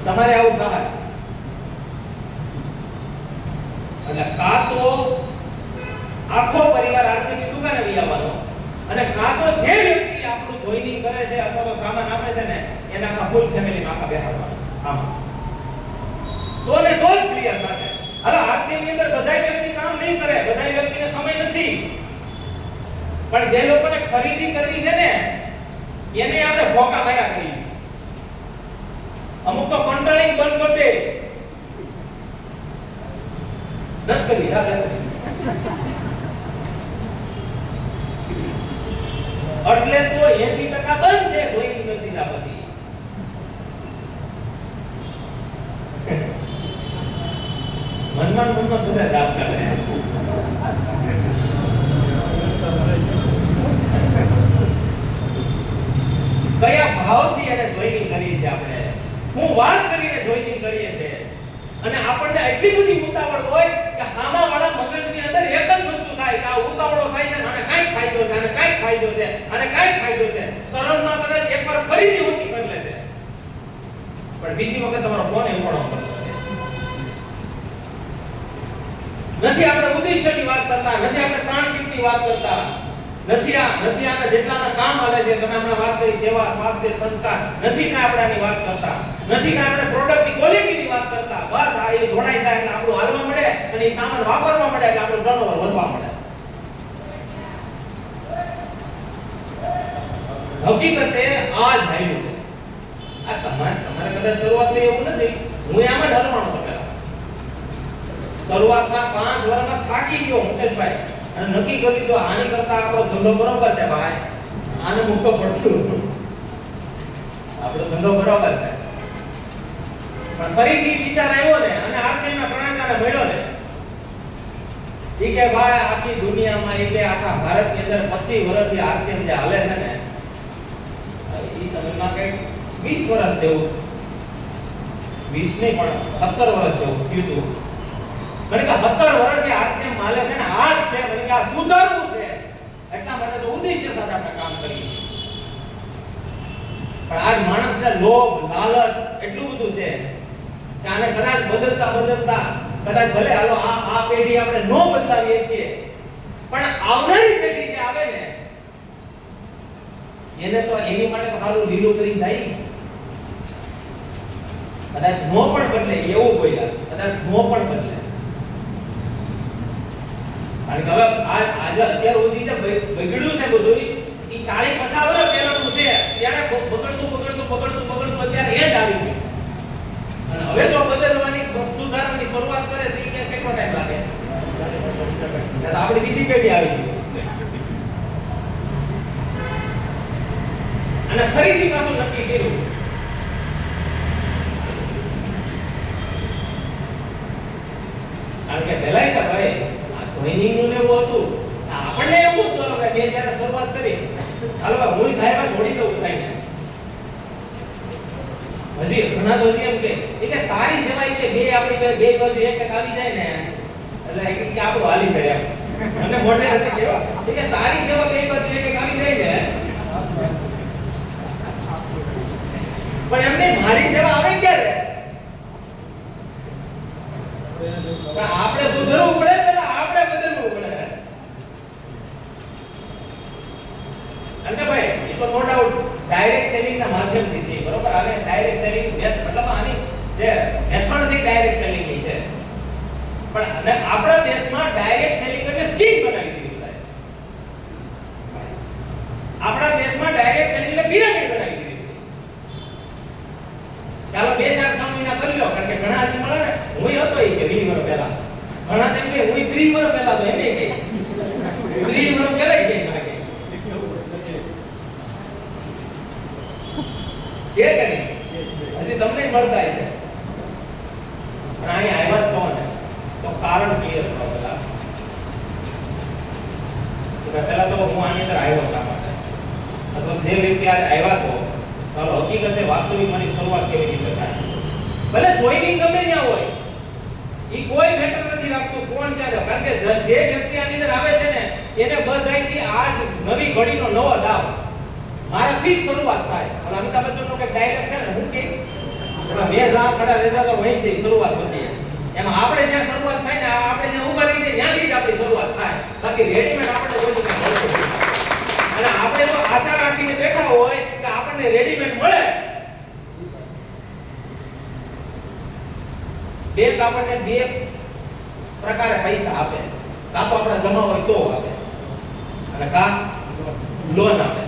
તમારે આવું થાય એટલે કાં તો આખો પરિવાર આરસી ની દુકાને લઈ આવવાનો, અને કાં તો જે વ્યક્તિ આપણું જોઈનિંગ કરે છે અથવા તો સામાન આપે છે ને એના આખા ફૂલ ફેમિલી માં આખા બેહાડવાનું. આમાં તો ને તો જ ક્લિયર થશે. હવે આરસી ની અંદર બધા વ્યક્તિ કામ નહીં કરે, બધા વ્યક્તિને સમય નથી, પણ જે લોકોને ખરીદી કરવી છે ને એને આપણે ભોકા માર્યા કરી. અમુક તો કંટ્રોલિંગ બંધ કરી દે, નત કરવી એટલે તો 80% બંધ છે જોઈનિંગ કરી દીધા પછી. મનમાં બધા દાબ કાઢે. કયા ભાવથી એને જોઈનિંગ કરી છે આપણે, હું વાત કરીને જોઈનિંગ કરીએ છે, અને આપણને એટલી બધી ઉતાવળ હોય કે હામાવાળા મગજની અંદર એક જ વસ્તુ થાય કે આ ઉતાવળો થાય છે, આને કાંઈક ફાયદો છે, આને કાંઈક ફાયદો છે, આને કાંઈક ફાયદો છે. શરમમાં કદાચ એકવાર ફરીથી હોતી કરી લેશે, પણ બીજી વખત તમારો ફોન ઉપાડવો પડતો નથી. આપણે ઉદ્દેશ્યની વાત કરતા નથી, આપણે પ્રાણકીટની વાત કરતા નથી, આના જેટલાના કામ આવે છે, તમે હમણાં વાત કરી સેવા, સ્વાસ્થ્ય, સંસ્કાર, નથી કે આપણે આની વાત કરતા નથી, કે આપણે પ્રોડક્ટની ક્વોલિટીની વાત કરતા. બસ આ એ જોડાઈ જાય એટલે આપણું હાલવા મળે અને એ સામાન વાપરવા મળે એટલે આપણું ટર્નઓવર વધવા મળે. હકીકતે આ જ હાલ્યું છે. આ તમારે કદાચ શરૂઆત એવું નથી, હું આમ જ હલવાનો હતો પહેલા. શરૂઆતના 5 વર્ષમાં થાકી ગયો મુકેશભાઈ, અને નક્કી કરી દીધું આની કરતા આપણો ધંધો બરોબર છે ભાઈ, આને મૂકો પડતું, આપણો ધંધો બરોબર છે. પણ ફરીથી વિચાર આવ્યો ને, અને આરસીએમ ના પ્રણાલીને મળ્યો ને, ઈ કે ભાઈ આખી દુનિયામાં, એટલે આખા ભારતની અંદર 25 વર્ષથી આરસીએમ જે હાલે છે ને, ઈ સમયમાં કઈ 20 વર્ષ જેવું, 20 નહીં પણ 17 વર્ષ જેવું થયું હતું. મને કે 17 વર્ષથી આરસીએમ હાલે છે ને, આ જ છે, મને કે આ સુધારવું છે, એટલા માટે તો ઉદ્દેશ્ય સાથે આપણે કામ કરીએ છીએ. પણ આજ માણસને લોભ, લાલચ એટલું બધું છે કે આને કદાચ બદલતા કદાચ ભલે હાલો આ પેઢી આપણે નો બદલાવી શકીએ, પણ આવનારી પેઢી જે આવે ને, એને તો એની માટે તો સારું લીલું કરી જાય. કદાચ નો પણ બદલે એવું બોલ્યા, કદાચ નો પણ બદલે. કારણ કે હવે આજે અત્યાર સુધી જે બગડ્યું છે બધું, ઈ 40-50 વર્ષ પહેલાનું છે, ત્યારે બગડતું અત્યારે એન્ડ આવી ગયું. અને હવે જો બદલવાની, સુધારવાની શરૂઆત કરે તો કેટલો ટાઈમ લાગે? તો આપણી બીજી પેઢી આવી ગઈ, અને ફરીથી પાછું નક્કી કર્યું. કારણ કે પહેલા કે ભાઈ જોઈનિંગ નું લેવું હતું, આપણને એવું હતું કે મેં જ્યારે શરૂઆત કરી, હાલો હું ખાયમાં જોડી દઉં ઉતાઈને. હજી ઘણા તો હજી એમ કે તારી સેવા કે બે આપણી બે બાજુ એક આવી જાય ને, એટલે કે આપણું હાલી જાય એમ. અને મોઢે હજી કેવો કે તારી સેવા બે બાજુ એક આવી જાય ને, પણ એમને મારી સેવા આવે ક્યારે? પણ આપણે સુધરવું પડે, પેલા આપણે બદલવું પડે. અને ભાઈ એ તો નો ડાઉટ ડાયરેક્ટ સેલિંગ ના માધ્યમથી છે, બરોબર? આને ડાયરેક્ટ સેલિંગ મતલબ આની જે મેથડ છે ડાયરેક્ટ સેલિંગ ની છે, પણ આપણા દેશમાં ડાયરેક્ટ સેલિંગ એટલે સ્કીમ બનાવી દીધી છે. આપણા દેશમાં ડાયરેક્ટ સેલિંગ એટલે પિરામિડ બનાવી દીધી. ચાલો 2-4-6 મહિના કરી લો, કારણ કે ઘણા હજી મળે ને, હું હતો એ કે 20 વર્ષ પહેલા, ઘણા તેમ કે હું 30 વર્ષ પહેલા, તો એમ કે 30 વર્ષ પહેલા કે મને કે હજી તમને મળતા છે, પણ અહીં આવ્યા છો ને તો કારણ ક્લિયર કરો. પહેલા તો હું આની અંદર આવ્યો શા માટે, અથવા જે વ્યક્તિ આજે આવ્યા છો, ચાલો હકીકતે વાસ્તવિક મારી શરૂઆત કેવી રીતે થાય. ભલે જોઈનિંગ ગમે ત્યાં હોય, ઈ કોઈ મેટર નથી રાખતું કોણ ક્યાં છે, કારણ કે જે વ્યક્તિ આની અંદર આવે છે ને, એને બધાયથી આજ નવી ઘડીનો નવો દાવ મારાથી જ શરૂઆત થાય. અને અમિતાભ બચ્ચનનો કે ડાયલોગ છે ને, હું કે એમાં બે જા ખડા રહેતા તો વહીં છે શરૂઆત બધી. એમાં આપણે જ્યાં શરૂઆત થાય ને, આપણે જ્યાં ઉભા રહીએ ત્યાંથી જ આપણી શરૂઆત થાય. બાકી રેડીમેડ આપણે કોઈ જગ્યાએ મળતું નથી. અને આપણે જો આશા રાખીને બેઠા હોય કે આપણને રેડીમેડ મળે, બેંક આપણને બે પ્રકારે પૈસા આપે, કાં તો આપણે જમા હોય તો આપે, અને કાં લોન આપે.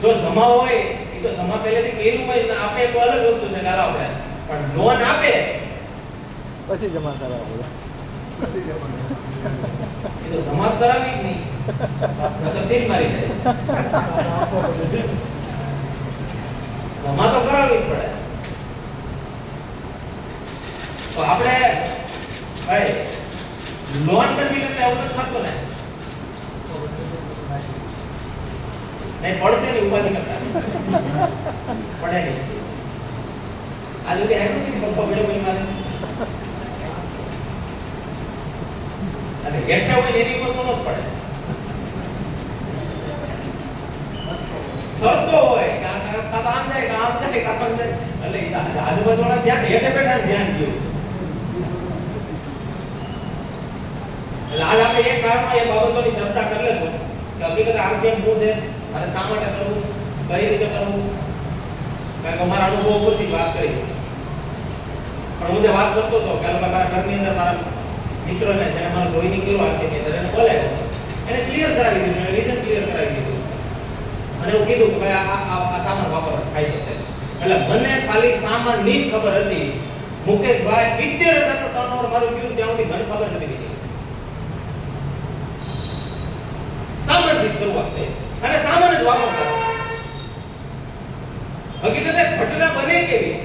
જો જમા હોય એ તો જમા પહેલેથી કેવું હોય આપણે તો અલગ વસ્તુ છે, ચાલો આપણે, પણ લોન આપે પછી જમા કરાવવું, પછી જમા એ તો જમા કરાવી જ નહીં, તો સીલ મારી જાય. જમા તો કરાવવી જ પડે. તો આપણે ભાઈ લોન નથી લેતા એવું નથી થતું ને નહીં પડશે ને ઉપાધિ કરતા પડે નહીં આ લોકો એમ નથી પપ્પા મેળો કોઈ મારે અને હેઠે હોય એની ઉપર તો ન પડે કરતો હોય કે આમ જાય કામ જાય એટલે આજુબાજુવાળા ધ્યાન હેઠે બેઠા ધ્યાન ગયું એટલે આજ આપણે એક કારણમાં એ બાબતોની ચર્ચા કરી લેશું કે હકીકત આરસીએમ શું છે અને શા માટે કરવું કઈ રીતે કરવું કારણ કે અમારા અનુભવ ઉપરથી વાત કરી પણ હું જે વાત કરતો હતો કે મારા ઘરની અંદર મારા મિત્રોને જેને મારું જોઈનિંગ કર્યું આરસીએમ ની અંદર એને બોલાવ્યો એને ક્લિયર કરાવી દીધું એને રીઝન ક્લિયર કરાવી દીધું અને હું કીધું કે ભાઈ આ સામાન વાપરવા થાય છે એટલે મને ખાલી સામાનની જ ખબર હતી મુકેશભાઈ 70000 નું ટર્નઓવર મારું ગયું ત્યાં સુધી મને ખબર નથી પડી સામાનથી શરૂઆત થઈ અને સામાન જ વાપરતા હકીકતે ઘટના બને કેવી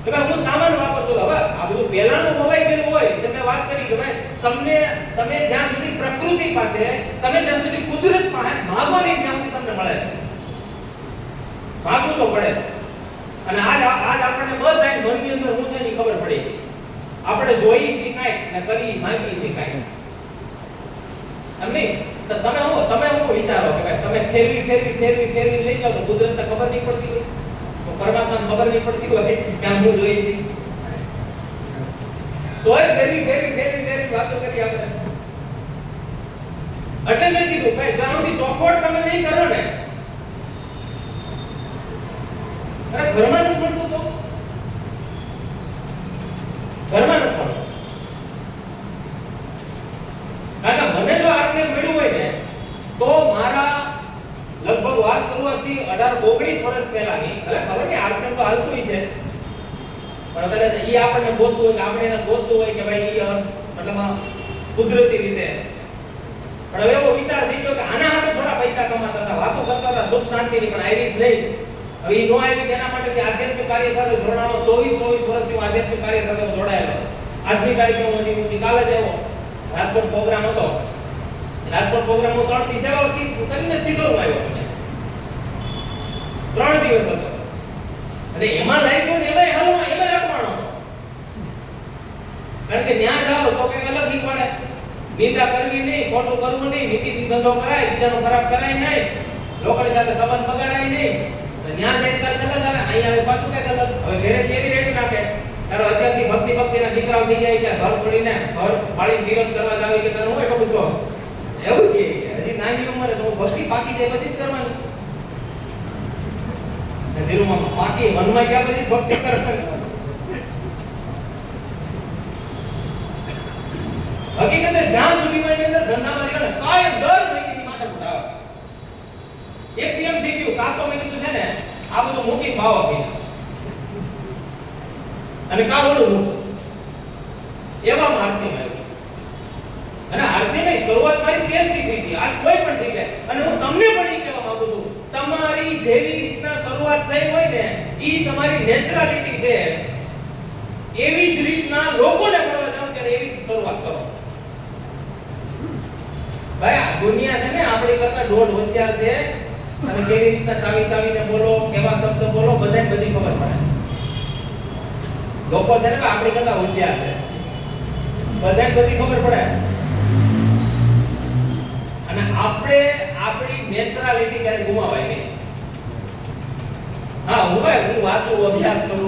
કે ભાઈ હું સામાન વાપરતો હવે આ બધું પહેલાનું મોબાઈલ ગયેલું હોય તમે વાત કરી કે ભાઈ તમે જ્યાં સુધી પ્રકૃતિ પાસે તમે જ્યાં સુધી કુદરત પાસે માગો નહીં ત્યાં સુધી તમને મળે માગવું તો પડે અને આજ આપણને બધાને મનની અંદર હું છે ની ખબર પડી આપણે જોઈ શીખાય ને કરી માંગી શીખાય એમની તમે હું વિચારો કે ભાઈ તમે ફેરવી લઈ જાઓ તો કુદરતને ખબર નહીં પડતી હોય તો પરમાત્માને ખબર નહીં પડતી હોય કે હું જોઈ છે તોય ફેરવી વાતો કરી આપણે એટલે મેં કીધું ભાઈ જ્યાં સુધી ચોખવટ તમે નહીં કરો ને અરે ઘરમાં નથી મળતું તો ઘરમાં નથી મળતું કારણ કે મને જો આરસીએમ મળ્યું હોય ને તો મારા લગભગ વાત કરું આજથી 18-19 વર્ષ પહેલાની એટલે ખબર નહીં આરસીએમ તો હાલતું છે પણ કદાચ ઈ આપણને ગોતતું હોય કે આપણે એને ગોતતું હોય કે ભાઈ ઈ મતલબ કુદરતી રીતે પણ હવે એવો વિચાર થઈ ગયો કે આના હાથે થોડા પૈસા કમાતા હતા વાતો કરતા હતા સુખ શાંતિની પણ આવી જ નહીં હવે ઈ નો આવી તેના માટે તે આધ્યાત્મિક કાર્ય સાથે જોડાણો 24 વર્ષથી આધ્યાત્મિક કાર્ય સાથે જોડાયેલો આજની તારીખે હું કાલે જ આવ્યો રાજકોટ પ્રોગ્રામ હતો રાજકોટ પ્રોગ્રામ હું 3 થી 7 થી કરીને સીધો આવ્યો 3 દિવસ હતો અને એમાં લાગ્યો ને એમાં હાલમાં એમાં રખવાનો કારણ કે ન્યા જાવ તો કઈ અલગ શીખવાડે નિંદા કરવી નહીં ખોટું કરવું નહીં નીતિથી ધંધો કરાય બીજાનો ખરાબ કરાય નહીં લોકોની સાથે સંબંધ બગાડાય નહીં તો ન્યા જઈને કઈ અલગ આવે અહીંયા પાછું કઈ અલગ હવે ઘરે કેવી રેડી નાખે તારો અત્યારથી ભક્તિના દીકરાઓ થઈ જાય કે ઘર છોડીને ઘર પાડી વિરોધ કરવા જાવે કે તને હું એટલો બધો એવું કે હજી નાની ઉંમરે તો ભક્તિ પાકી જાય પછી જ કરવાની ધીરુમાં પાકી મનમાં ગયા પછી ભક્તિ કરવાની હકીકતે જ્યાં સુધી એની અંદર ધંધામાં રહ્યો ને કાયમ દર મહિને માથે ઉઠાવે એક દિવસ થઈ ગયું કાતો મેં કીધું છે ને આ બધું મૂકી ભાવ આપી અને કા બોલું એવા આરસીએમ આવ્યું અને આરસીએમ ની શરૂઆત મારી કેલથી થઈ હતી આજ કોઈ પણ જગ્યાએ અને હું તમને પણ એ કહેવા માંગુ છું તમારી જેવી રીતના શરૂઆત થઈ હોય ને ઈ તમારી નેચરલિટી છે એવી જ રીતના લોકોને મળવા જાવ ત્યારે એવી જ શરૂઆત કરો ભાઈ આ દુનિયા છે ને આપણી કરતા દોઢ હોશિયાર છે અને કેવી રીતના ચાવીને બોલો કેવા શબ્દ બોલો બધાને બધી ખબર પડે લોકો છે ને આપણી કરતા હોશિયાર છે બધાને બધી ખબર પડે અને આપણે આપણી નેચરલિટી ક્યારે ગુમાવાય નહીં હા હું વાંચું અભ્યાસ કરું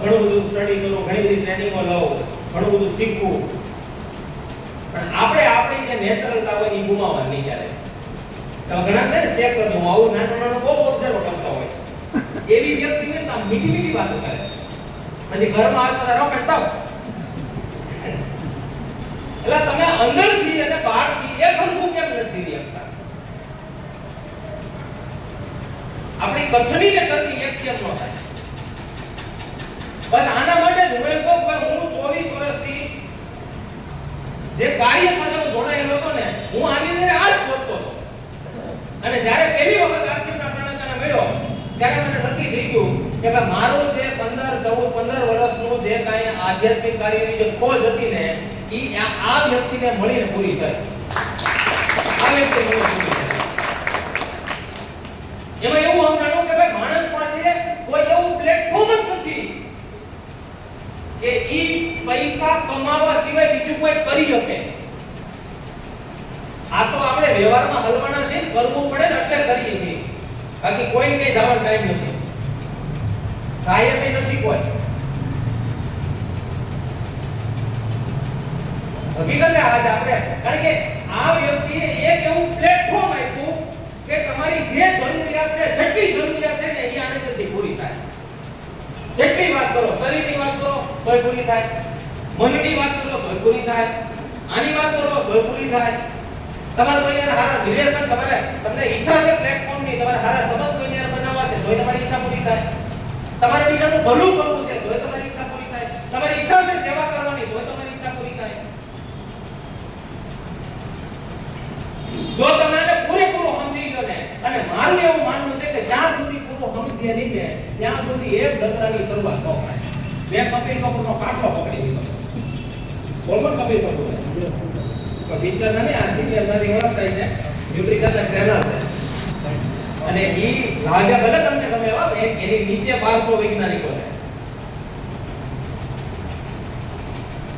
ઘણું બધું સ્ટડી કરું ઘણી બધી ટ્રેનિંગો લઉં ઘણું બધું શીખવું પણ આપણે આપણી જે નેચરલતા હોય એ ગુમાવવાની નહીં ક્યારે તમે ઘણા છે ને ચેક કરજો આવું નાનું બહુ ઓબ્ઝર્વ કરતા હોય એવી વ્યક્તિ હોય ને મીઠી વાતો કરે પછી ઘરમાં આવે બધા રોકડતા એટલે તમે અંદરથી અને બહારથી એક હરખું કેમ નથી શકતા આપણી કથની ને કરતી એક કેમ ન થાય બસ આના માટે જ હું એમ કહું કે હું 24 વર્ષથી જે કાર્ય સાથે હું જોડાયેલો હતો ને હું આની અંદર આ જ ગોતતો હતો અને જ્યારે પહેલી વખત આરસીએમ ના પ્રણતાને મળ્યો ત્યારે મને નક્કી થઈ ગયું કે ભાઈ મારું જે 15 વર્ષનું જે કાંઈ આધ્યાત્મિક કાર્યની જે ખોજ હતી ને ઈ આ વ્યક્તિને મળીને પૂરી થઈ. આ વ્યક્તિને મળીને પૂરી થઈ. એમાં એવું સમજાણું કે ભાઈ માણસ પાસે કોઈ એવું પ્લેટફોર્મ જ નથી કે ઈ પૈસા કમાવા સિવાય બીજું કોઈ કરી શકે. આ તો આપણે વ્યવહારમાં હલવાના છે, કરવું પડે ને એટલે કરીએ છીએ. બાકી કોઈને કઈ જવાનો ટાઈમ નથી, કાયમ નથી કોઈ. હકીકતે આજ આપણે કારણ કે આ વ્યક્તિએ એક એવું પ્લેટફોર્મ આપ્યું કે તમારી જે જરૂરિયાત છે, જેટલી જરૂરિયાત છે ને એ આનંદથી પૂરી થાય. જેટલી વાત કરો, શરીરની વાત કરો તોય પૂરી થાય, મનની વાત કરો તોય પૂરી થાય, આની વાત કરો તોય પૂરી થાય. તમારે કોઈને સારા રિલેશન, તમને ઈચ્છા છે પ્લેટફોર્મની, તમારે સારા સંબંધ કોઈને બનાવવા છે તોય તમારી ઈચ્છા પૂરી થાય. તમારે બીજાનું ભલું કરવું છે તોય તમારી ઈચ્છા પૂરી થાય. તમારી ઈચ્છા છે સેવા કરવાની તોય તમારી ઈચ્છા પૂરી થાય. જો તમે આને પૂરેપૂરું સમજી લો ને, અને મારું એવું માનવું છે કે જ્યાં સુધી પૂરું સમજીએ નહીં ને ત્યાં સુધી એક ડગલાની શરૂઆત ન થાય. મેં કપિલ કપૂરનો કાટલો પકડી લીધો. બોલો કપિલ કપૂર પિક્ચર ને આ સિનિયર સાથે ઓળખાય છે, ન્યુટ્રિશનના ટ્રેનર છે. અને ઈ લાગે ભલે તમને ગમે એવા એની નીચે 1200 વૈજ્ઞાનિકો છે.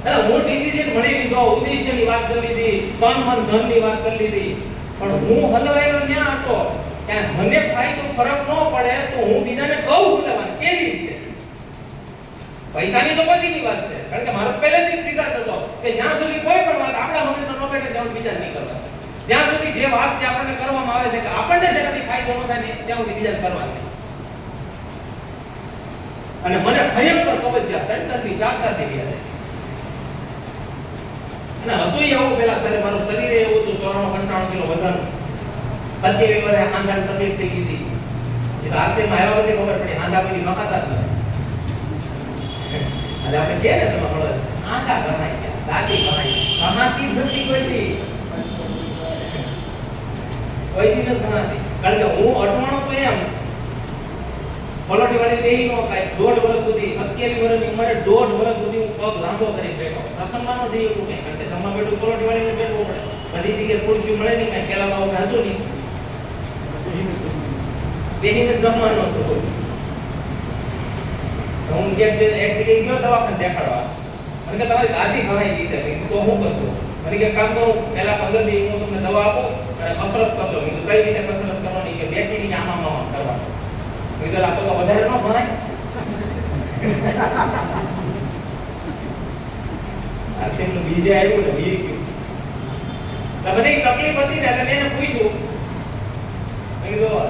એટલે હું ડિસિઝન મળી લીધો, ઉદ્દેશ્યની વાત કરી લીધી, તન મન ધનની વાત કરી લીધી, પણ હું હલવાયેલો ન્યા હતો કે મને ફાયદો ફરક ન પડે તો હું બીજાને કહું લેવાનું કેવી રીતે. પૈસાની તો પછીની વાત છે, કારણ કે મારો પહેલેથી જ સિદ્ધાંત હતો કે જ્યાં સુધી કોઈ પણ વાત આપણા મગજમાં ન બેઠે ત્યાં બીજા નહીં કરવા. જ્યાં સુધી જે વાત જે આપણને કરવામાં આવે છે કે આપણને જેનાથી ફાયદો ન થાય ત્યાં સુધી બીજા કરવાની. અને મને ભયંકર કબજિયાત 3-4 થઈ ગયા છે. અને હતું એવું પેલા મારું શરીર એવું હતું 94-95 કિલો વજન. 27 વર્ષે આંધાની તકલીફ થઈ ગઈ હતી. એ તો આરસીએમમાં આવ્યા પછી ખબર પડી આંધા કોઈ નખાતા જ નથી. અને આપણે કહે ને તમે મળે આંધા કમાઈ ગયા, દાદી કમાઈ કમાતી નથી કોઈ દિન કમાતી. કારણ કે હું અટવાણો તો એમ પલોટી વાળી બેહી નો કાય 1.5 વર્ષ સુધી 27 વર્ષની ઉંમરે 1.5 વર્ષ સુધી હું પગ લાંબો કરી બેઠો. પ્રસંગમાં ન જઈ શકું કારણ કે જમવા બેઠું પલોટી વાળીને બેઠવું પડે. બધી જગ્યાએ ખુરશી મળે નહીં, કઈ પેલા ભાવ ખાતું નહીં, બેહીને જમવાનું હતું. હું એક જગ્યાએ ગયો દવાખાને દેખાડવા, મને કે તમારી દાદી ખવાઈ ગઈ છે, તો હું કરશું? મને કે કામ કરું, પહેલા 15 દિવસ હું તમને દવા આપું અને કસરત કરજો. કઈ રીતે કસરત કરવાની? કે બેઠી ને આમાં કરવાનું. વિદર આપો તો વધારે ન ભણાય. આ સેમનું બીજે આવ્યું ને વી ગયું. તો બધી તકલીફ હતી ને એટલે મેં એને પૂછ્યું. મેં કીધું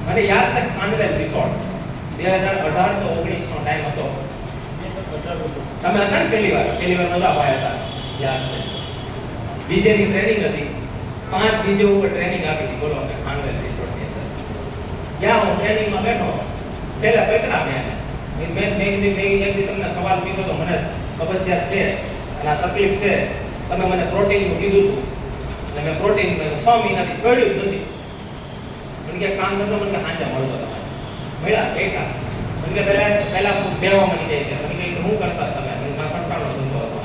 મને યાદ છે ખાંડવેલ રિસોર્ટ 2018 તો 19 નો ટાઈમ હતો. તમે હતા ને પહેલી વાર નવા ભાઈ હતા, યાદ છે. બીજેની ટ્રેનિંગ હતી, 5 બીજે ઉપર ટ્રેનિંગ આપી હતી. બોલો કે ખાંડવેલ રિસોર્ટ ની અંદર જ્યાં હું ટ્રેનિંગમાં બેઠો, છેલ્લે પકડા મેં તમને સવાલ પૂછ્યો તો મને કબજિયાત છે અને આ તકલીફ છે, તમે મને પ્રોટીનનું કીધું હતું અને મેં પ્રોટીન 6 મહિનાથી છોડ્યું જ નથી. મને કે કામ કરતો, મને કે સાંજે મળતો તમારે મળ્યા બેઠા. મને કે પહેલા બેવા મળી જાય છે. મને કે શું કરતા તમે? મને ફરસાણનો ધંધો હતો.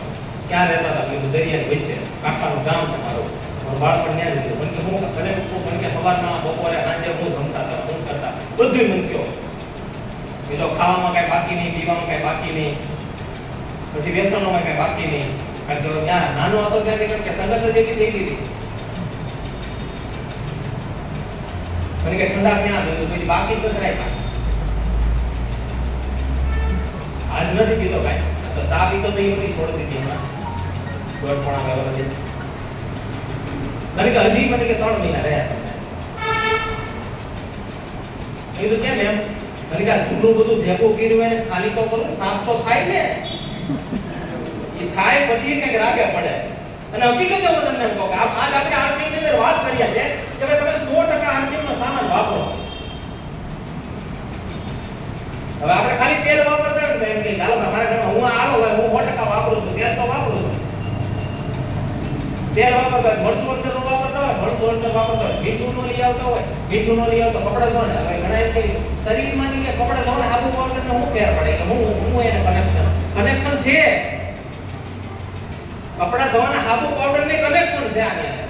ક્યાં રહેતા હતા? મેં દરિયાની વચ્ચે, કાકાનું ગામ છે મારું, મારું બાળપણ ત્યાં જ. મને કે હું ભલે મને કે સવારમાં બપોરે સાંજે હું જમતા હતા, હું કરતા બધું મને કહો. એ તો ખાવામાં કઈ બાકી નહીં, પીવામાં કઈ બાકી નહીં, પછી વ્યસનોમાં કઈ બાકી નહીં. કારણ કે ત્યાં નાનો હતો ત્યાંથી કે સંગત જ એવી થઈ ગઈ. મને કે ઠંડા ક્યાં જોયું, પછી બાકી તો કરાય. આજ નથી પીતો કાંઈ, તો ચા પીતો તો એ બધી છોડી દીધી હમણાં 1.5 વર્ષ. મને કે હજી મને કે 3 મહિના રહ્યા તમે. એ તો કેમ એમ? મને કે જૂનું બધું ભેગું કર્યું હોય ને ખાલી તો કરું, સાફ તો થાય ને. એ થાય પછી કંઈક રાગે પડે. અને હકીકતે હું તમને કહું કે આજ આપણે આરસીએમ ની અંદર વાત કરીએ છીએ કે ભાઈ તમે 100% આરસીએમ નો સામાન વાપરો. હવે આપણે ખાલી તેલ વાપરતા હોય ને એમ કે ચાલો મારા ઘરમાં હું આલો હોય હું 100% વાપરું છું, તેલ તો વાપરું છું. તેલ વાપરતા હોય, મરચું અંદર વાપરતા હોય, હળદર અંદર વાપરતા હોય, મીઠું નો લઈ આવતા હોય, મીઠું નો લઈ આવતા કપડા ધોને. હવે ઘણા એમ કે શરીરમાં ની કે કપડા ધોને આબુ પાવડર ને હું ફેર પડે કે હું એને કનેક્શન છે. કપડા ધોવાના હાબુ પાવડર ને કનેક્શન છે આની અંદર.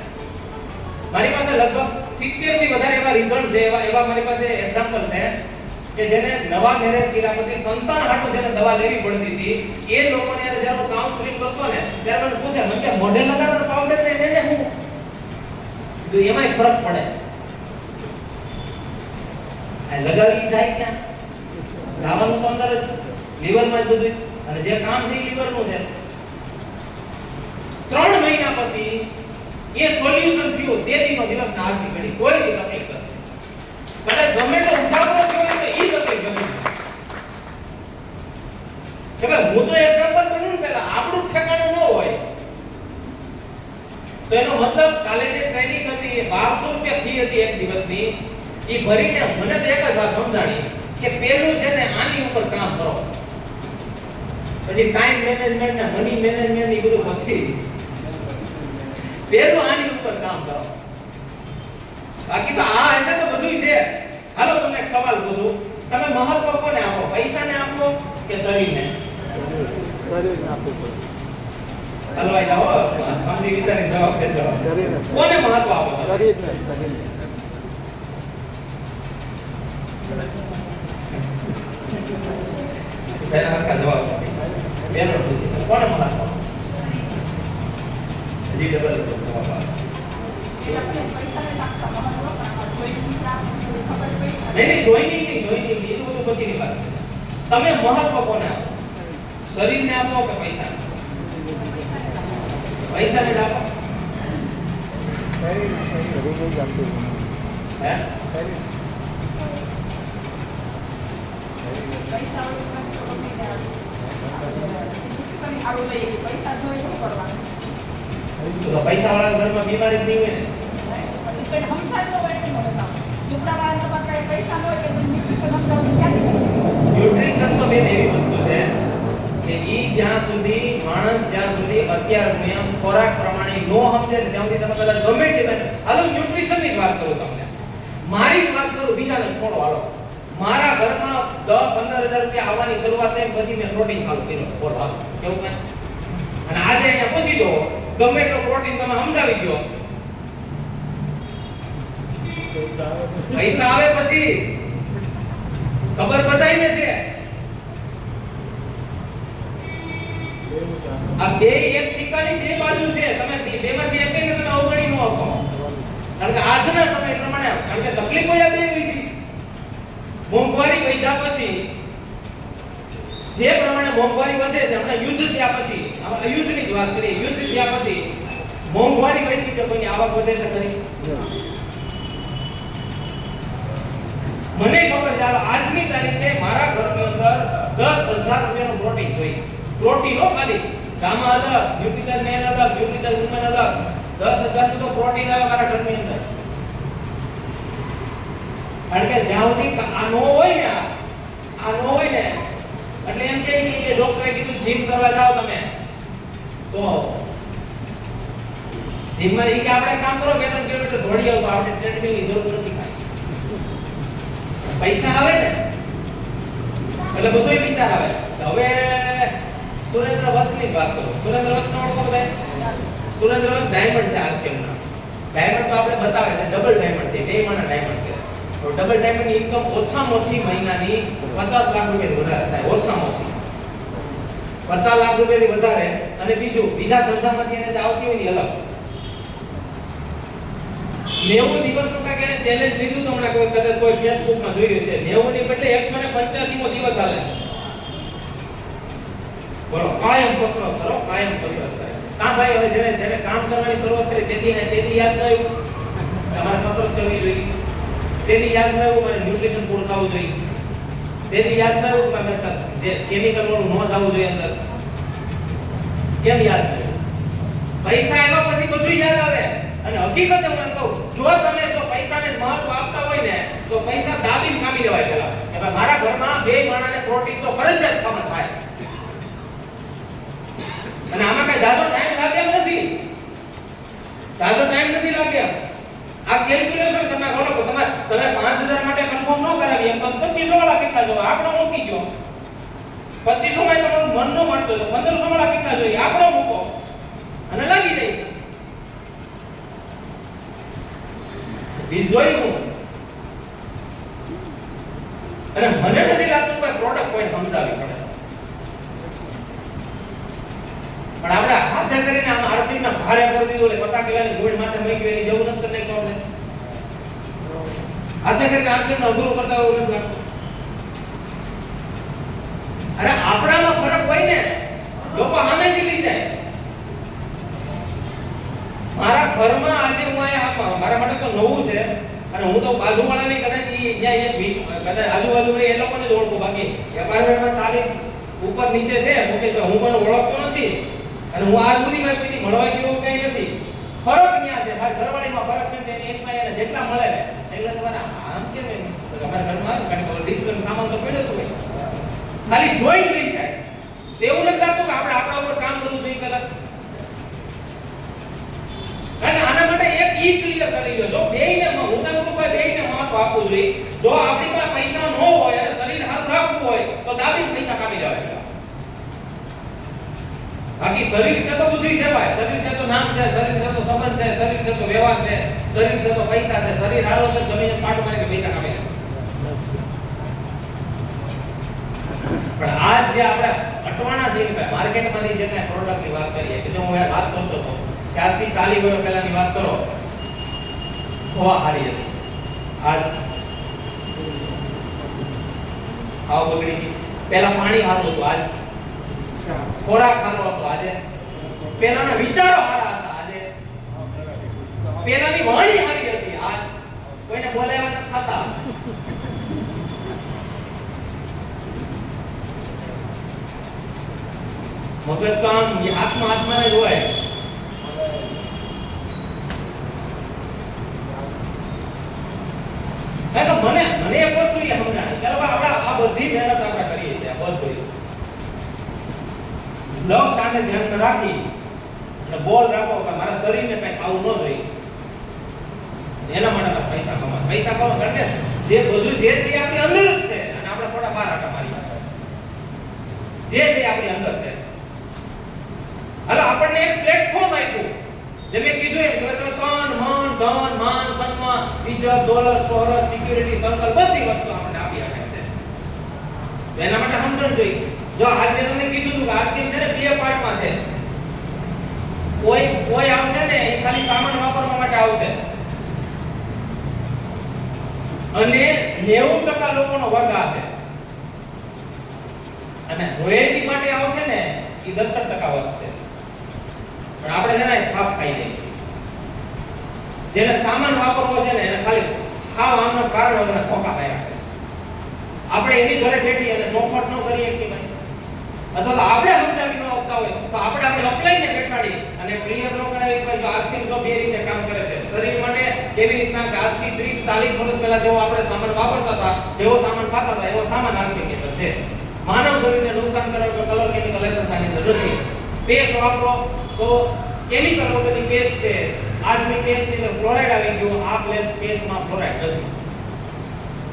મારી પાસે લગભગ 70 થી વધારે એવા રિઝલ્ટ છે, એવા મારી પાસે એક્ઝામ્પલ છે કે જેને નવા મેરેજ કર્યા પછી સંતાન હાટુ જેને દવા લેવી પડતી હતી, એ લોકોને જ્યારે હું કાઉન્સેલિંગ કરતો ને ત્યારે મને પૂછે મને કે મોઢે લગાડવાનો પાવડર ને એને હું તો એમાંય ફરક પડે. આ લગાવી જાય ક્યાં? લાવવાનું તો અંદર લીવરમાં જ બધું, અને જે કામ છે એ લીવરનું છે. 3 મહિના પછી એ સોલ્યુશન થયું. તે દિનો દિવસના આજની ઘડી કોઈ બી તકલીફ નથી. કદાચ ગમે તો ઉસાબરો થયો તો ઈ તકલીફ નથી. કે ભાઈ હું તો એક્ઝામ્પલ બન્યું ને પહેલા આપણું ઠેકાણું ન હોય તો એનો મતલબ કાલે જે ટ્રેનિંગ હતી 1200 રૂપિયા ફી હતી એક દિવસની, એ ભરીને મને તો એક જ વાત સમજાણી કે પેલું છે ને આની ઉપર કામ કરો, પછી ટાઈમ મેનેજમેન્ટ ને મની મેનેજમેન્ટ એ બધું પછી પેલું આની ઉપર કામ કરો. બાકી તો આ હશે તો બધું છે. હાલો તમને એક સવાલ પૂછું, તમે મહત્વ કોને આપો? પૈસાને આપો કે શરીરને? શરીરને આપવું પડે. હલવાઈ જાઓ, સમજી વિચારી જવાબ દેજો. શરીરને. કોને મહત્વ આપો? શરીરને. પહેલા હરખા જવાબ બેનો પૂછી કોને મહત્વ આપો? હજી ડબલ જવાબ આપો. નહીં, જોઈનિંગ એ તો બધું પછીની વાત છે. તમે મહત્વ કોને આપો? શરીરને આપો કે પૈસાને? પૈસાને જ આપો. શરીરને જ આપવું પડે. હે? તો પૈસા વાળા ઘરમાં બીમારી જ નહીં હોય ને. ન્યુટ્રિશનમાં બેન એવી વસ્તુ છે કે ઈ જ્યાં સુધી માણસ અત્યાર ખોરાક પ્રમાણે નો સમજે ને ત્યાં સુધી તમે કદાચ ગમે તે હાલો ન્યુટ્રિશનની વાત કરું તમને, મારી જ વાત કરું, બીજાને છોડો. હાલો મારા ઘરમાં 10-15 હજાર રૂપિયા આવવાની શરૂઆત થઈ પછી મેં પ્રોટીન ચાલુ કર્યો. બોલો હાલો કેવું કાંઈ? અને આજે અહીંયા પૂછી દો ગમે એટલો પ્રોટીન તમે સમજાવી દો, પૈસા આવે પછી ખબર બધાઈને છે. આ બે એક સિક્કાની બે બાજુ છે. તમે બેમાંથી એકને તમે અવગણી ન આપો. કારણ કે આજના સમય પ્રમાણે, કારણ કે તકલીફ હોય બે વિધિ મોંઘવારી વધ્યા પછી જે પ્રમાણે મોંઘવારી વધે છે, હમણાં યુદ્ધ થયા પછી, યુદ્ધની જ વાત કરીએ, યુદ્ધ થયા પછી મોંઘવારી વધી છે, કોઈની આવક વધે છે ખરી? મને ખબર છે આજની તારીખે મારા ઘરની અંદર 10,000 રૂપિયાનું પ્રોટીન જોઈએ. પ્રોટીન હો ખાલી, ગામા અલગ, ન્યુટ્રિશન મેન અલગ, ન્યુટ્રિશન વુમન અલગ, 10,000 નું તો પ્રોટીન આવે મારા ઘરની અંદર. કારણ કે જ્યાં સુધી આ નો હોય ને, આ નો હોય ને એટલે એમ કે ડોક્ટરે કીધું જીમ કરવા જાઓ તમે, તો જીમમાં ઈ કે આપણે કામ કરો 2-3 કિલોમીટર દોડી આવો, આપણે ટ્રેડમિલની જરૂર નથી કાંઈ. પૈસા આવે ને એટલે બધુંય વિચાર આવે. હવે સુરેન્દ્ર વત્સની વાત કરું. સુરેન્દ્ર વત્સનો ઓળખો બધા? સુરેન્દ્ર વત્સ ડાયમંડ છે આરસીએમના. ડાયમંડ તો આપણે બતાવે છે ડબલ ડાયમંડ છે, 2 માના ડાયમંડ છે. તો ડબલ ડાયમંડની ઇન્કમ ઓછામાં ઓછી મહિનાની 50 લાખ રૂપિયાથી વધારે થાય, ઓછામાં ઓછી 50 લાખ રૂપિયાથી વધારે. અને બીજું બીજા ધંધામાંથી એને જે આવતી હોય ને અલગ 90 દિવસનું કાંઈક એને ચેલેન્જ લીધું તો હમણાં કદાચ કોઈ ફેસબુકમાં જોયું છે. 90 ની બદલે 185મો દિવસ હાલે. બોલો, કાયમ કસરત કરો, કાયમ કસરત કરો. કામ ભાઈ હવે જેને કામ કરવાની શરૂઆત કરી તેથી યાદ ન આવ્યું તમારે કસરત કરવી જોઈએ, તેથી યાદ ન આવ્યું મને ન્યુટ્રિશન પૂરું થવું જોઈએ, તેથી યાદ ન આવ્યું કે મેં જે કેમિકલ વાળું ન થવું જોઈએ અંદર. કેમ યાદ ન આવ્યું? પૈસા આવ્યા પછી બધું યાદ આવે. અને હકીકત હું એમ કહું, જો તમે તો પૈસાને મહત્વ આપતા હોય ને તો પૈસા દાબીને કામી લેવાય પેલા કે ભાઈ મારા ઘરમાં 2 માણાને પ્રોટીન તો ફરજિયાત ખાવા થાય. અને આમાં કઈ જાજો ટાઈમ લાગે એમ નથી. જાજો ટાઈમ નથી લાગ્યા. આ કેલ્ક્યુલેશન તમે કરો તો તમે 5000 માટે કન્ફર્મ ન કરાવી એમ તો 2500 વાળા કેટલા જોવે આપણો મૂકી ગયો. 2500 માં તમારું મન ન માનતો તો 1500 વાળા કેટલા જોઈએ આપણો મૂકો અને લાગી જાય. બીજ જોયું અને મને નથી લાગતું કોઈ પ્રોડક્ટ પોઈન્ટ સમજાવી પડે. પણ આપણે હાથે કરીને આમ આરસી ના ભારે કરી દીધું એટલે 50 કિલોની ગોળ માથે મૂકી એની જેવું નથી કરી નાખ્યું આપણે. હાથે કરીને આરસી ના અઘરું કરતા હોય એવું નથી લાગતું. અરે આપણામાં ફરક હોય ને લોકો સામેથી લઈ જાય. મારા ઘરમાં આજે હું અહીંયા મારા માટે તો નવું છે અને હું તો બાજુવાળાને કદાચ કદાચ આજુબાજુ એ લોકોને જ ઓળખું. બાકી એપાર્ટમેન્ટમાં 40 ઉપર નીચે છે મુકેશ હું મને ઓળખતો નથી અને હું આ સુધીમાં કોઈ મળવા જેવું કઈ નથી. ફરક ન્યા છે મારી ઘરવાળીમાં ફરક છે તેની એકમાં એને જેટલા મળે ને એટલે તમારે આમ કેમ અમારા ઘરમાં કારણ કે ડિસ્પ્લે સામાન તો પડ્યો હોય ખાલી જોઈન લઈ જાય. એવું નથી લાગતું કે આપણે આપણા ઉપર કામ કરવું જોઈએ પહેલા. અને આના માટે એક ઈ ક્લિયર કરી લો. જો બેયને હું તમને કોઈ બેયને મહત્વ આપવું જોઈએ. જો આપણી પાસે પૈસા ન હોય અને શરીર હાથ રાખવું હોય તો દાબીને પૈસા કાપી જવાય. બાકી શરીર છે તો બુદ્ધિ છે ભાઈ. શરીર છે તો નામ છે, શરીર છે તો સંબંધ છે, શરીર છે તો વ્યવહાર છે, શરીર છે તો પૈસા છે. શરીર હારો છે જમીને પાટ મારી કે પૈસા કાપી જાય. પણ આજ જે આપણે અટવાણા છે ભાઈ માર્કેટમાંથી જે કાંઈ પ્રોડક્ટની વાત કરીએ કે જો હું વાત કરતો હતો કે આજથી 40 વર્ષ પહેલાની વાત કરો હવા હારી હતી. આજ આવ બગડી ગઈ. પહેલા પાણી સારું હતું, આજ ખોરાક સારો હતો, આજે પહેલાના વિચારો સારા હતા, આજે પહેલાની વાણી સારી હતી, આજ કોઈને બોલાવ્યા નથી થતા. મગજ તો આમ આત્મા જ હોય. મને એક વસ્તુ એ સમજાણી કે આપણે આ બધી મહેનત આપણે કરીએ છીએ આ બધું લક્ષ સામે ધ્યાન રાખી અને બોલ રાખો કે મારા શરીરને કઈ આવું ન જોઈએ. એના માટે પૈસા કમાવા કારણ કે જે બધું જે છે આપણી અંદર જ છે અને આપણે થોડા બહાર આટા મારી જે છે આપણી અંદર છે. હવે આપણને એક પ્લેટફોર્મ આપ્યું જે મેં કીધું એમ કે તન મન ધન માન સન્માન ઇજ્જત ડોલર શોહરત સિક્યુરિટી સર્કલ બધી વસ્તુ આપણને આપી આપે છે. તો એના માટે સમજણ જોઈએ. જો આજ મેં તમને કીધું કે આરસી છે ને બે પાર્ટમાં છે. કોઈ આવશે ને એ ખાલી સામાન વાપરવા માટે આવશે અને 90% લોકોનો વર્ગ હશે અને રોયલ્ટી માટે આવશે ને એ 10% વર્ગ છે. પણ આપણે જેના થાપ ખાઈ જઈએ છીએ. જેને સામાન વાપરવો છે ને એને ખાલી ખાવ આમનો કારણ વગર ખોખા પાયા છે. આપણે એની ઘરે બેઠી અને ચોખવટ ન કરીએ કે ભાઈ અથવા તો આપણે સમજાવી ન આવતા હોય તો આપણે અપ્લાયને બેઠાડી અને ક્લિયર ન કરાવી કે આર્થિક જો બે રીતે કામ કરે છે. શરીર માટે કેવી રીતના કે આજથી 30-40 વર્ષ પહેલા જેવો આપણે સામાન વાપરતા હતા, જેવો સામાન ખાતા હતા એવો સામાન આર્થિક અંદર છે. માનવ શરીરને નુકસાન કરે તો કલર કેમિકલ એસન્સ આની અંદર નથી. પેસ્ટ વાપરો તો કેમિકલ વગરની પેસ્ટ છે. આજની પેસ્ટની અંદર ફ્લોરાઇડ આવી ગયો, આ પેસ્ટમાં ફ્લોરાઇડ નથી.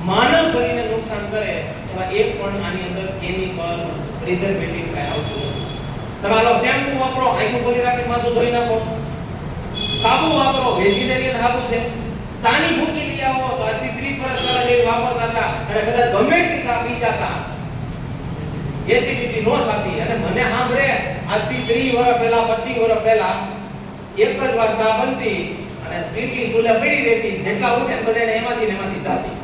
માનવ શરીરને નુકસાન કરે એવા એક પણ આની અંદર કેમિકલ પ્રિઝર્વેટિવ કાંઈ આવતું નથી. તમારો શેમ્પુ વાપરો, આંખો ખોલી રાખીને માથું ધોઈ નાખો. સાબુ વાપરો, વેજીટેરિયન સાબુ છે. ચાની ભૂકી લઈ આવો તો આજથી 30 વર્ષ પહેલા જે વાપરતા હતા અને કદાચ ગમે એટલી ચા પી જતા એસિડિટી નો થતી. અને મને સાંભળે આજથી 30 વર્ષ પહેલા 25 વર્ષ પહેલા એક જ વાર ચા બનતી અને કેટલી ચૂલે પડી રહેતી, જેટલા ઉઠે બધાને એમાંથી ચાતી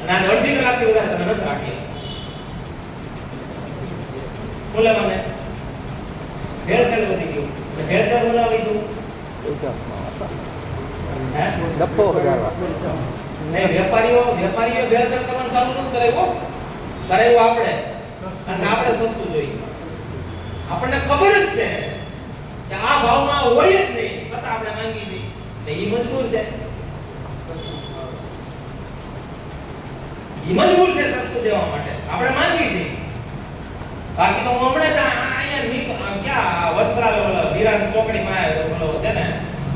અને આ અડધી કલાકથી વધારે તમે નથી રાખી. બોલે મને ભેળસેળ વધી ગયું. ભેળસેળ બોલાવી દઉં ડપ્પો વગાડવા નહીં. વેપારીઓ ભેળસેળ કરવાનું ચાલુ નથી કરાવ્યું આપણે અને આપણે સસ્તું જોઈએ. આપણને ખબર જ છે કે આ ભાવમાં હોય જ નહીં, છતાં આપણે માંગી છીએ. એ મજબૂર છે, સસ્તું દેવા માટે આપણે માંગી છીએ. બાકી તો હું હમણાં અહીંયા ક્યાં વસ્ત્રાલય વિરાટ ચોકડીમાં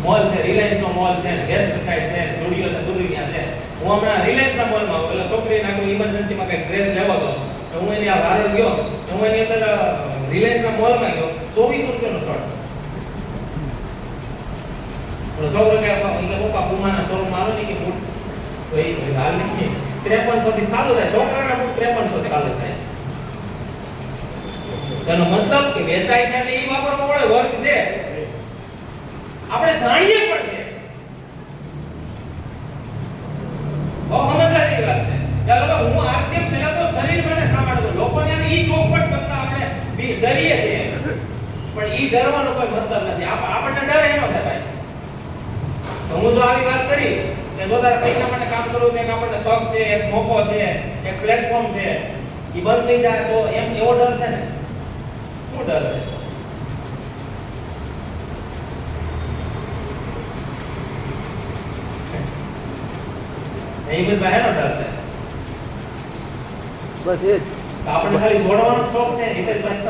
મોલ છે, રિલાયન્સનો મોલ છે, વેસ્ટ સાઈડ છે, જુડિયો છે, બધું ત્યાં છે. હું હમણાં રિલાયન્સના મોલમાં પેલા છોકરીને કોઈ ઇમરજન્સીમાં કંઈક ડ્રેસ લેવો હતો તો હું એની આ વારે ગયો તો હું એની અંદર રિલાયન્સના મોલમાં ગયો 2400 રૂપિયાનો શર્ટ. તો છોકરો કે પપ્પા પુમાના શોરૂમ આવે ને કે બૂટ તો એ હાલ નહીં 5300 થી ચાલુ થાય. છોકરાના બૂટ 5300 થી ચાલુ થાય. તેનો મતલબ કે વેચાય છે એટલે એ વાપરવા પડે, વર્ક છે આપણે જાણીએ પણ છે. બહુ સમજદારની વાત છે. ચાલો હું આરસીએમ પહેલા તો શરીર માટે સાંભળતો લોકોને ઈ ચોખવટ કરતા આપણે ડરીએ છીએ પણ ઈ ડરવાનો કોઈ મતલબ નથી. આપણને ડર એનો છે ભાઈ. તો હું જો આવી વાત કરી કે જો તારે પૈસા માટે કામ કરવું તો એક આપણને તક છે, એક મોકો છે, એક પ્લેટફોર્મ છે, ઈ બંધ થઈ જાય તો એમ એવો ડર છે ને. શું ડર છે? એમ ભાઈ એનો ડર છે. બસ એ જ આપણે ખાલી જોડવાનો શોખ છે હિતેશભાઈ.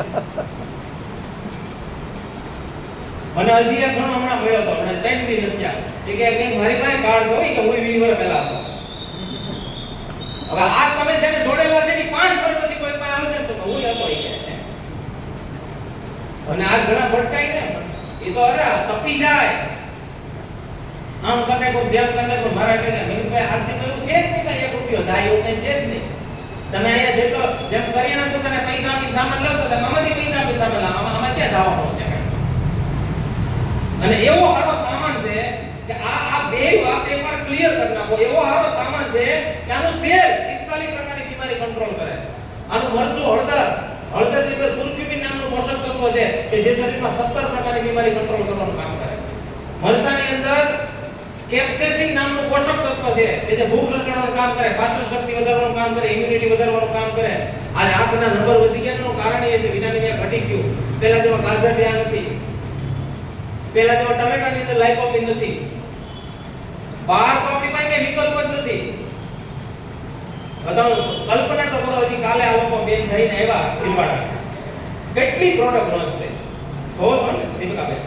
મને હજી એક જણો હમણાં મળ્યો હતો, મને 3 દી નથી થયા. એ કે મારી પાસે કાર્ડ છે કે હું 20 વર્ષ પહેલા હતો. હવે આ તમે જેને જોડેલા છે એ 5 વર્ષ પછી કોઈ પાસે આવશે તો હું હતો એ કે. અને આ ઘણા ભટકાઈ ને એ તો અરે તપી જાય. આમ કરે કોઈ બેમ કરે કોઈ મારા કે મેં ભાઈ આરસી તો એવું છે જ નહીં કે 1 રૂપિયો જાય એવું કઈ છે જ નહીં. તમે અહીંયા જેટલો જેમ કરી નાખો તને પૈસા આપી સામાન લાવતો તો આમાંથી પૈસા આપી સામાન લાવ આમાં ક્યાં જવાનું છે? અને એવો હારો સામાન છે કે આ બે વાત એકવાર ક્લિયર કરી નાખો. એવો હારો સામાન છે કે આનું તેલ 45 પ્રકારની બીમારી કંટ્રોલ કરે. આનું મરચું હળદર ની અંદર કુર્ક્યુમિન નામનું પોષક તત્વ છે કે જે શરીરમાં 17 પ્રકારની બીમારી કંટ્રોલ કરવાનું કામ કરે. મરચાની અંદર કેપ્સેસિન નામનું પોષક તત્વ છે કે જે ભૂખ લગાડવાનું કામ કરે, પાચન શક્તિ વધારવાનું કામ કરે, ઇમ્યુનિટી વધારવાનું કામ કરે. આ આંખના નંબર વધી ગયાનું કારણ એ છે વિટામિન એ ઘટી ગયું. પહેલા જેવા ગાજર રહ્યા નથી, પહેલા જેવા ટમેટાની અંદર લાઇકોપિન નથી, બહાર તો આપણી પાસે વિકલ્પ જ નથી. બતાવો કલ્પના તો કરો હજી કાલે આ લોકો બેન જઈને આવ્યા ભીલવાડા, કેટલી પ્રોડક્ટ લોન્ચ થઈ જોવો છો ને દીપિકાબેન,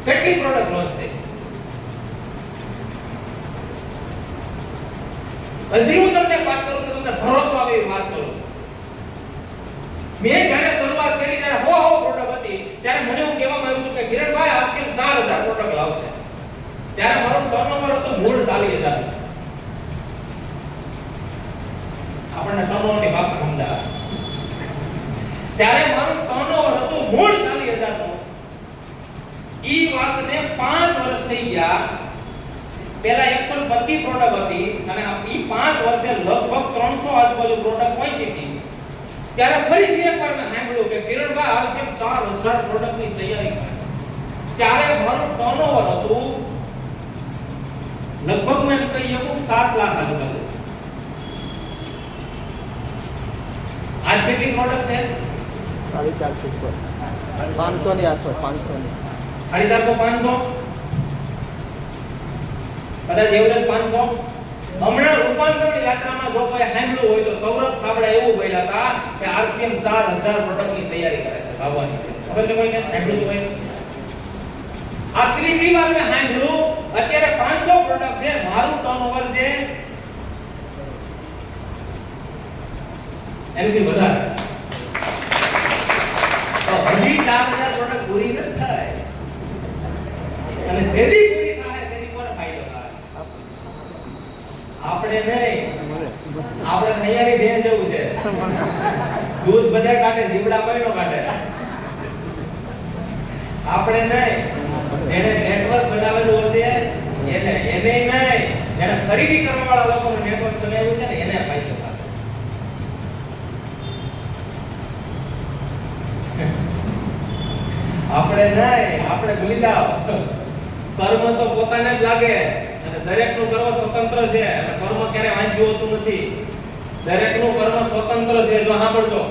કેટલી પ્રોડક્ટ લોન્ચ થઈ. હજી હું તમને વાત કરું તો તમને ભરોસો આવે એવી વાત કરું. મેં જ્યારે શરૂઆત કરી ત્યારે હો પ્રોડક્ટ હતી ત્યારે મને એવું કહેવામાં આવ્યું હતું કે કિરણભાઈ આરસીએમ 4000 પ્રોડક્ટ લાવશે. ત્યારે મારું ટર્નઓવર હતું મૂળ 40000. આપણને ટર્નઓવરની ભાષા સમજાવે. ત્યારે મારું ટર્નઓવર હતું મૂળ 40000 નું. ઈ વાતને 5 વર્ષ થઈ ગયા. પહેલા 125 પ્રોડક્ટ હતી અને ઈ 5 વર્ષે લગભગ 300 આજુબાજુ પ્રોડક્ટ પહોંચી હતી. ત્યારે ફરીથી એકવાર મેં સાંભળ્યું કે કિરણભાઈ આરસીએમ 4000 પ્રોડક્ટની તૈયારી કરે છે. ત્યારે મારું ટર્નઓવર હતું લગભગ મેં કહી શકું 7 લાખ આજુબાજુ. આજ કેટલી પ્રોડક્ટ છે? 450 ઉપર 500 ની આસપાસ 500 ની 450 કદાચ એવરેજ 500. હમણાં રૂપાંતરની યાત્રામાં જો કોઈ સાંભળ્યું હોય તો સૌરભ છાબડા એવું બોલ્યા હતા કે આરસીએમ 4000 પ્રોડક્ટની તૈયારી કરે છે, ભાવવાની છે. ખબર છે કોઈને સાંભળ્યું હોય? આ ત્રીજી વાર મેં સાંભળ્યું. અત્યારે 500 પ્રોડક્ટ છે, મારું ટર્નઓવર છે એનાથી વધારે. તો હજી 4000 પ્રોડક્ટ પૂરી ન થાય અને જેથી પૂરી થાય તેની કોને ફાયદો થાય? આપણે નહીં. આપણે તૈયારી બેન જેવું છે. દૂધ બધા કાઢે, જીવડા કોઈ નો કાઢે. આપણે નહીં. જેને નેટવર્ક બનાવેલું હશે એને નહીં, જેને ખરીદી કરવા વાળા લોકોનું નેટવર્ક બનાવ્યું છે ને એને ફાયદો થશે. આપણે નહીં. આપણે ભૂલી જાઓ કર્મ તો પોતાને જ લાગે અને દરેકનું કર્મ સ્વતંત્ર છે અને કર્મ ક્યારે વાંચ્યું હોતું નથી. દરેકનું કર્મ સ્વતંત્ર છે. જો સાંભળજો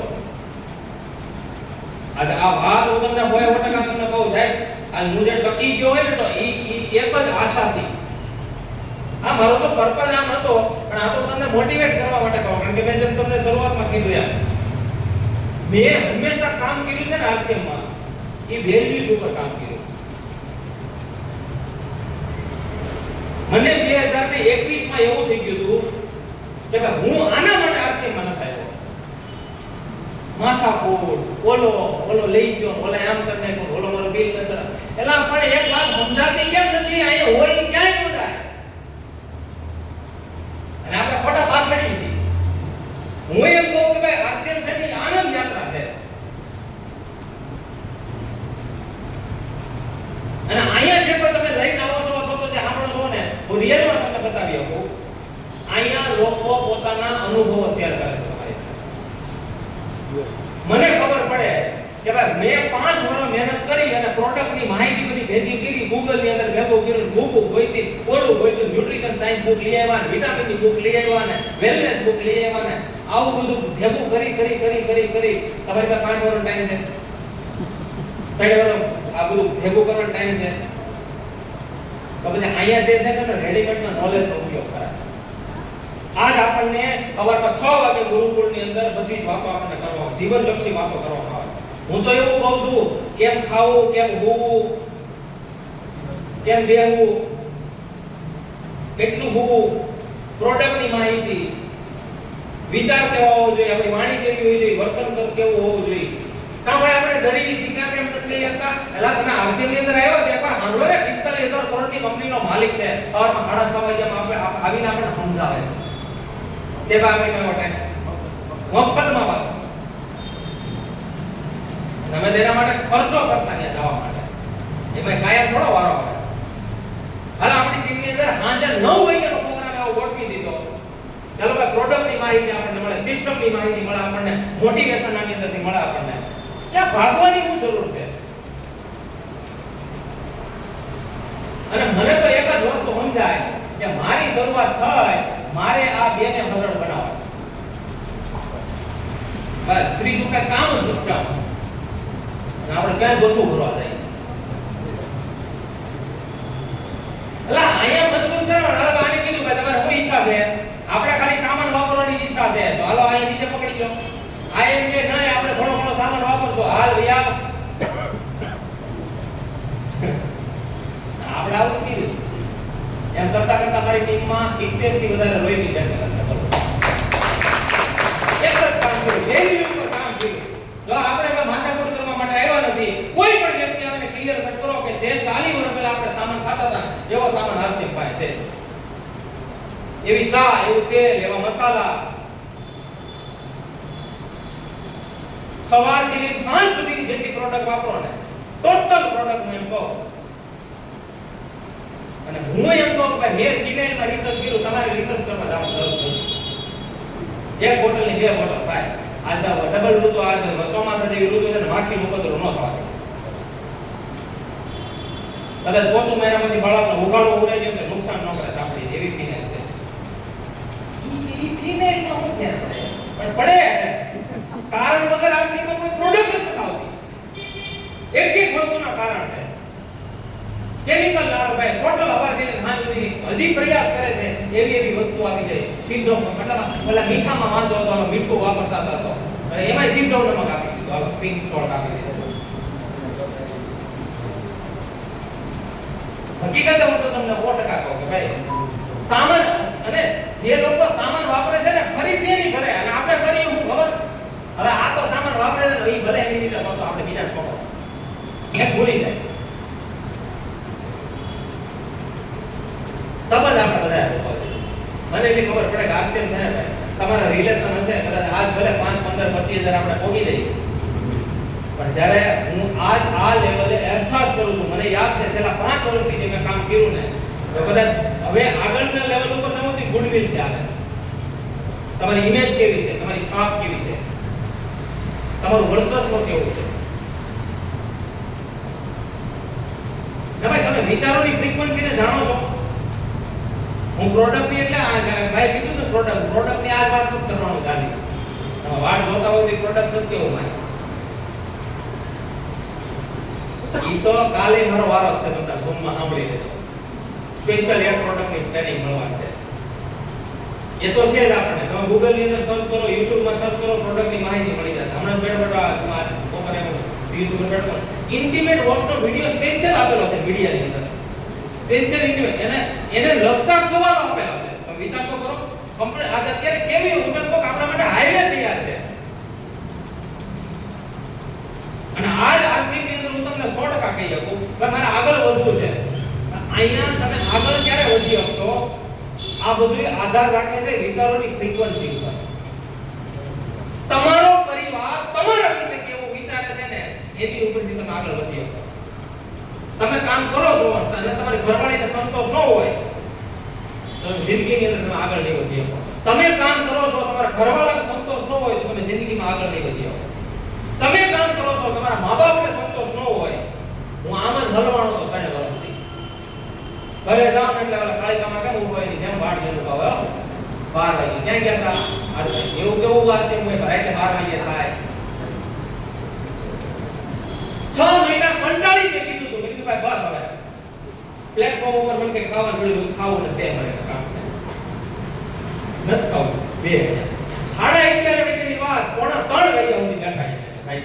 આ વાત હું તમને 100% તમને કહું સાહેબ, આ હું જે ટકી ગયો હોય ને તો એક જ આશાથી. આ મારો તો પર્પઝ આમ હતો પણ આ તો તમને મોટિવેટ કરવા માટે કહું. કારણ કે મેં જેમ તમને શરૂઆતમાં કીધું યાર, મેં હંમેશા કામ કર્યું છે ને આરસીએમ માં એ વેલ્યુઝ ઉપર કામ કર્યું. મને 2021 માં એવું થઈ ગયું હતું કે ભાઈ હું આના માટે આરસીએમમાં ન થયો. માથાકૂટ, ઓલો લઈ ગયો, ઓલા આમ કરી નાખ્યો, ઓલો મારો બિલ ન કરે. એલા પણ એક વાત સમજાતી કેમ નથી? અહીંયા હોય ને ક્યાંય જોડાય. અને આપણે ખોટા પાખડી છે. હું એમ કહું કે ભાઈ આરસીએમ સેટિંગ આનંદ યાત્રા છે. અને અહીંયા જે કોઈ તમે લઈને આવો છો અથવા તો જે સાંભળો છો ને, હું રિયલમાં તમને બતાવી શકું. અહીંયા લોકો પોતાના અનુભવો શેર કરે છે તમારી સાથે. મને ખબર પડે કે ભાઈ મેં 5 વર્ષ મહેનત કરી અને પ્રોડક્ટની માહિતી બધી ભેગી કરી, ગૂગલ ની અંદર ભેગો કર્યું, બુક ગોઈતી, ઓલું ગોઈતું, ન્યુટ્રિશન સાયન્સ બુક લઈ આવ્યા ને, વિટામિનની બુક લઈ આવ્યા ને, વેલનેસ બુક લઈ આવ્યા ને, આવું બધું ભેગું કરી તમારી પાસે 5 વર્ષનો ટાઈમ છે. 3 વર્ષ આ બધું ભેગું કરવાનો ટાઈમ છે. તો પછી અહીંયા જે છે ને રેડીમેડના નોલેજનો ઉપયોગ કરે. આજ આપણને સવારમાં 6 વાગે ગુરુકુળની અંદર બધી જ વાતો આપણને કરવામાં, જીવનલક્ષી વાતો કરવામાં આવે. હું તો એવું કહું છું, કેમ ખાવું, કેમ હોવું, કેમ બેહવું, કેટલું હોવું, પ્રોડક્ટની માહિતી, વિચાર કેવો હોવો જોઈએ, આપણી વાણી કેવી હોવી જોઈએ, વર્તન કેવું હોવું જોઈએ. કાં ભાઈ આપણે ડરી શીખ્યા કેમ નથી હતા? એલા તમે આરસીએમ ની અંદર આવ્યો કે એકવાર સાંભળો ને, 45,000 કરોડની કંપનીનો માલિક છે. સવારમાં 6:30 વાગ્યામાં આપણે આવીને આપણને સમજાવે છે સેવા આપી માટે મફતમાં પાછો. તમે તેના માટે ખર્ચો કરતા ત્યાં જવા માટે, એમાં કાયમ થોડો વારો આવે. હાલ આપણી ટીમની અંદર સાંજે 9 વાગ્યાનો પ્રોગ્રામ આવો ગોઠવી દીધો. ચાલો ભાઈ પ્રોડક્ટની માહિતી આપણને મળે, સિસ્ટમની માહિતી મળે આપણને, મોટિવેશન આની અંદરથી મળે આપણને. ક્યાં ભાગવાની શું જરૂર છે? અને મને તો એક જ વસ્તુ સમજાય કે મારી શરૂઆત થઈ, મારે આ બેને હસડ બનાવવા. બસ ત્રીજું કઈ કામ જ નથી કરવાનું. અને આપણે ક્યાં ગોથું ભરવા જાય છે? એટલે અહીંયા મજબૂત કરવાનું. હવે આને કીધું ભાઈ તમારે શું ઈચ્છા છે? આપણે ખાલી સામાન વાપરવાની ઈચ્છા છે, તો હાલો અહીંયા નીચે પકડી લો. આ એમ કે નહીં આપણે થોડો ઘણો સામાન વાપરજો, હાલ યાર આપણે આવું કીધું. એમ કરતા કરતા મારી ટીમમાં 71 થી વધારે લોહીની બેઠક છે. એક જ કામ કર્યું, વેલ્યુ ઉપર કામ કર્યું. જો આપણે માથાકૂટ કરવા માટે આવ્યા નથી, કોઈ પણ વ્યક્તિ આને ક્લિયર કટ કરો કે જે 40 વર્ષ પહેલા આપણે સામાન ખાતા હતા એવો સામાન આરસીએમ પાસે છે. એવી ચા, એવું તેલ, એવા મસાલા, સવારથી લઈને સાંજ સુધીની જેટલી પ્રોડક્ટ વાપરો ને, ટોટલ પ્રોડક્ટ હું એમ કહું. અને હું એમ કહું કે ભાઈ મેં કિમેલમાં રિસર્ચ કર્યું, તમારે રિસર્ચ કરવા જવાનું જરૂર નથી. એક બોટલની 2 બોટલ થાય. આજ ડબલ ઋતુ, આજ ચોમાસા જેવી ઋતુ છે ને, માખીનું ઉપદ્રવ ન થવા દે. કદાચ પોતું મહિનામાંથી બાળકને ઉઘાડું ઉડાઈ જાય તો નુકસાન ન કરે ચાપડી, એવી ફિનાઇલ છે. ઈ ફિનાઇલમાં હું ધ્યાન પડે? પણ પડે કારણ વગર આરસીએમમાં કોઈ પ્રોડક્ટ નથી આવતી. એક વસ્તુના કારણ છે કેમિકલ લારો ભાઈ. ટોટલ હવાથી સાંજ સુધી હજી પ્રયાસ કરે છે એવી વસ્તુ આવી જાય. સીધો મતલબ ઓલા મીઠામાં વાંધો હતો, મીઠું વાપરતા હતા તો એમાં સીધો નમક આપી દીધો, પિંક સોલ્ટ આપી દીધો. હકીકતે હું તો તમને 100% કહું કે ભાઈ સામાન, અને જે લોકો સામાન વાપરે છે ને ફરીથી એની ભરે, અને આપણે કરીએ હું ખબર. હવે આ તો સામાન વાપરે છે ને એ ભલે એની રીતે તો આપણે બીજા છોડો એક ભૂલી જાય. સંબંધ આપણે બધા મને એટલી ખબર પડે કે આરસીએમ છે ને તમારા રિલેશન હશે, કદાચ આજ ભલે 5, 15, 25 હજાર આપણે પહોંચી જઈએ, પણ જ્યારે હું આજ આ લેવલે અહેસાસ કરું છું, મને યાદ છે છેલ્લા 5 વર્ષથી જે મેં કામ કર્યું ને, તો કદાચ હવે આગળના લેવલ ઉપર સૌથી ગુડવિલ ચાલે. તમારી ઇમેજ કેવી છે, તમારી છાપ કેવી છે, તમારું વર્ચસ્વ કેવું છે. ભાઈ તમે વિચારોની ફ્રીક્વન્સીને જાણો છો. હું પ્રોડક્ટની એટલે ભાઈ કીધું ને પ્રોડક્ટની આ વાત નથી કરવાનું ખાલી. તમે વાટ જોતા હોય તો પ્રોડક્ટ નથી કેવું મારે. ઈ તો કાલે મારો વારો છે, તમને ઝૂમમાં સાંભળી લેજો. સ્પેશિયલ એર પ્રોડક્ટની ટ્રેનિંગ મળવાની છે. એ તો છે જ આપણને. તમે ગૂગલ ની અંદર સર્ચ કરો, YouTube માં સર્ચ કરો, પ્રોડક્ટની માહિતી મળી જશે. હમણાં બેઠા ઓપન એમ YouTube પર ઇન્ટિમેટ વોશનો વિડિયો સ્પેશિયલ આપેલો છે મીડિયાની અંદર. સ્પેશિયલ ઇન્ડિવિડ્યુઅલ એને લગતા સવાલો આપેલા છે. તમે વિચાર તો કરો, કમ્પ્લીટ આ અત્યારે કેવી ઉતરકો આપણા માટે હાઈવે તૈયાર છે. અને આ આરસીપી ની અંદર હું તમને 100% કહી શકું કે મારે આગળ વધવું છે. અહીંયા તમે આગળ ક્યારે વધી શકશો? આ બધું આધાર રાખે છે વિચારોની ફ્રીક્વન્સી ઉપર. તમારો પરિવાર તમારા વિશે કેવું વિચારે છે ને એની ઉપરથી તમે આગળ વધી શકો. તમે કામ કરો છો અને તમારી ઘરવાળીને સંતોષ ન હોય તો જિંદગીની અંદર તમે આગળ નહીં વધી શકો. તમે કામ કરો છો તમારા ઘરવાળાને સંતોષ ન હોય તો તમે જિંદગીમાં આગળ નહીં વધી શકો. તમે કામ કરો છો તમારા મા-બાપને સંતોષ ન હોય, હું આમ જ હલવાનો તો કઈ વર્ષથી ઘરે જાવ એટલે ઓલા કાળીકામાં કેમ ઉભો એની જેમ વાટ જેવું કહો 12 વાગે ક્યાં ગયા હતા એવું કેવું વાર છે હું રાતે 12 વાગે થાય 6 મહિના કંટાળી કે કીધું તો મેં કીધું ભાઈ બસ હવે પ્લેટફોર્મ ઉપર મને કઈ ખાવાનું મળ્યું ખાવું નથી મારે કામ નથી ખાવું 2 11:30 વાગ્યાની વાત 3:30 વાગ્યા સુધી બેઠા ભાઈ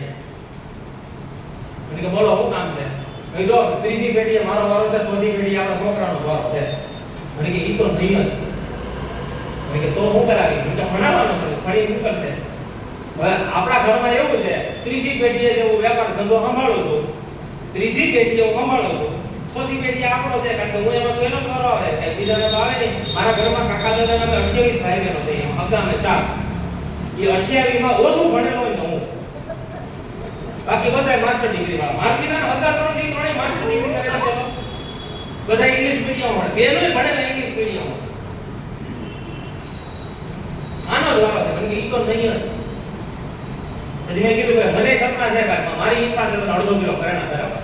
મને કે બોલો શું કામ છે? મેં જો ત્રીજી પેઢીએ મારો વારો છે, ચોથી પેઢીએ આપણા છોકરાનો વારો છે. મને કે ઈ તો નહીં જ. મને કે તો હું કરાવી? હું તો ભણાવવાનો છું, ફરી શું કરશે? હવે આપણા ઘરમાં એવું છે, ત્રીજી પેઢીએ જે હું વેપાર ધંધો સંભાળું છું, ત્રીજી પેઢીએ હું સંભાળું છું, ચોથી પેઢી આપણો છે, કારણ કે હું એમાં તો એનો કરો આવે કે બીજાને તો આવે નહીં. મારા ઘરમાં કાકા દાદા અમે 28 ભાઈ બહેનો છે, હગામે 4. એ 28 માં ઓછું ભણેલો હોય તો હું, બાકી બધા માસ્ટર ડિગ્રી વાળા. મારથી ના હગા ત્રણ છે, ત્રણેય માસ્ટર ડિગ્રી કરેલા છે. બધા ઇંગ્લિશ મીડિયમ ભણે, બેનોય ભણેલા ઇંગ્લિશ મીડિયમ. આનો જ વારો છે. મને કે ઈ તો નહીં જ. પછી મેં કીધું ભાઈ મને સપના છે ભાઈ, મારી ઈચ્છા છે તો 1.5 કિલો કરેણા કરાવવા.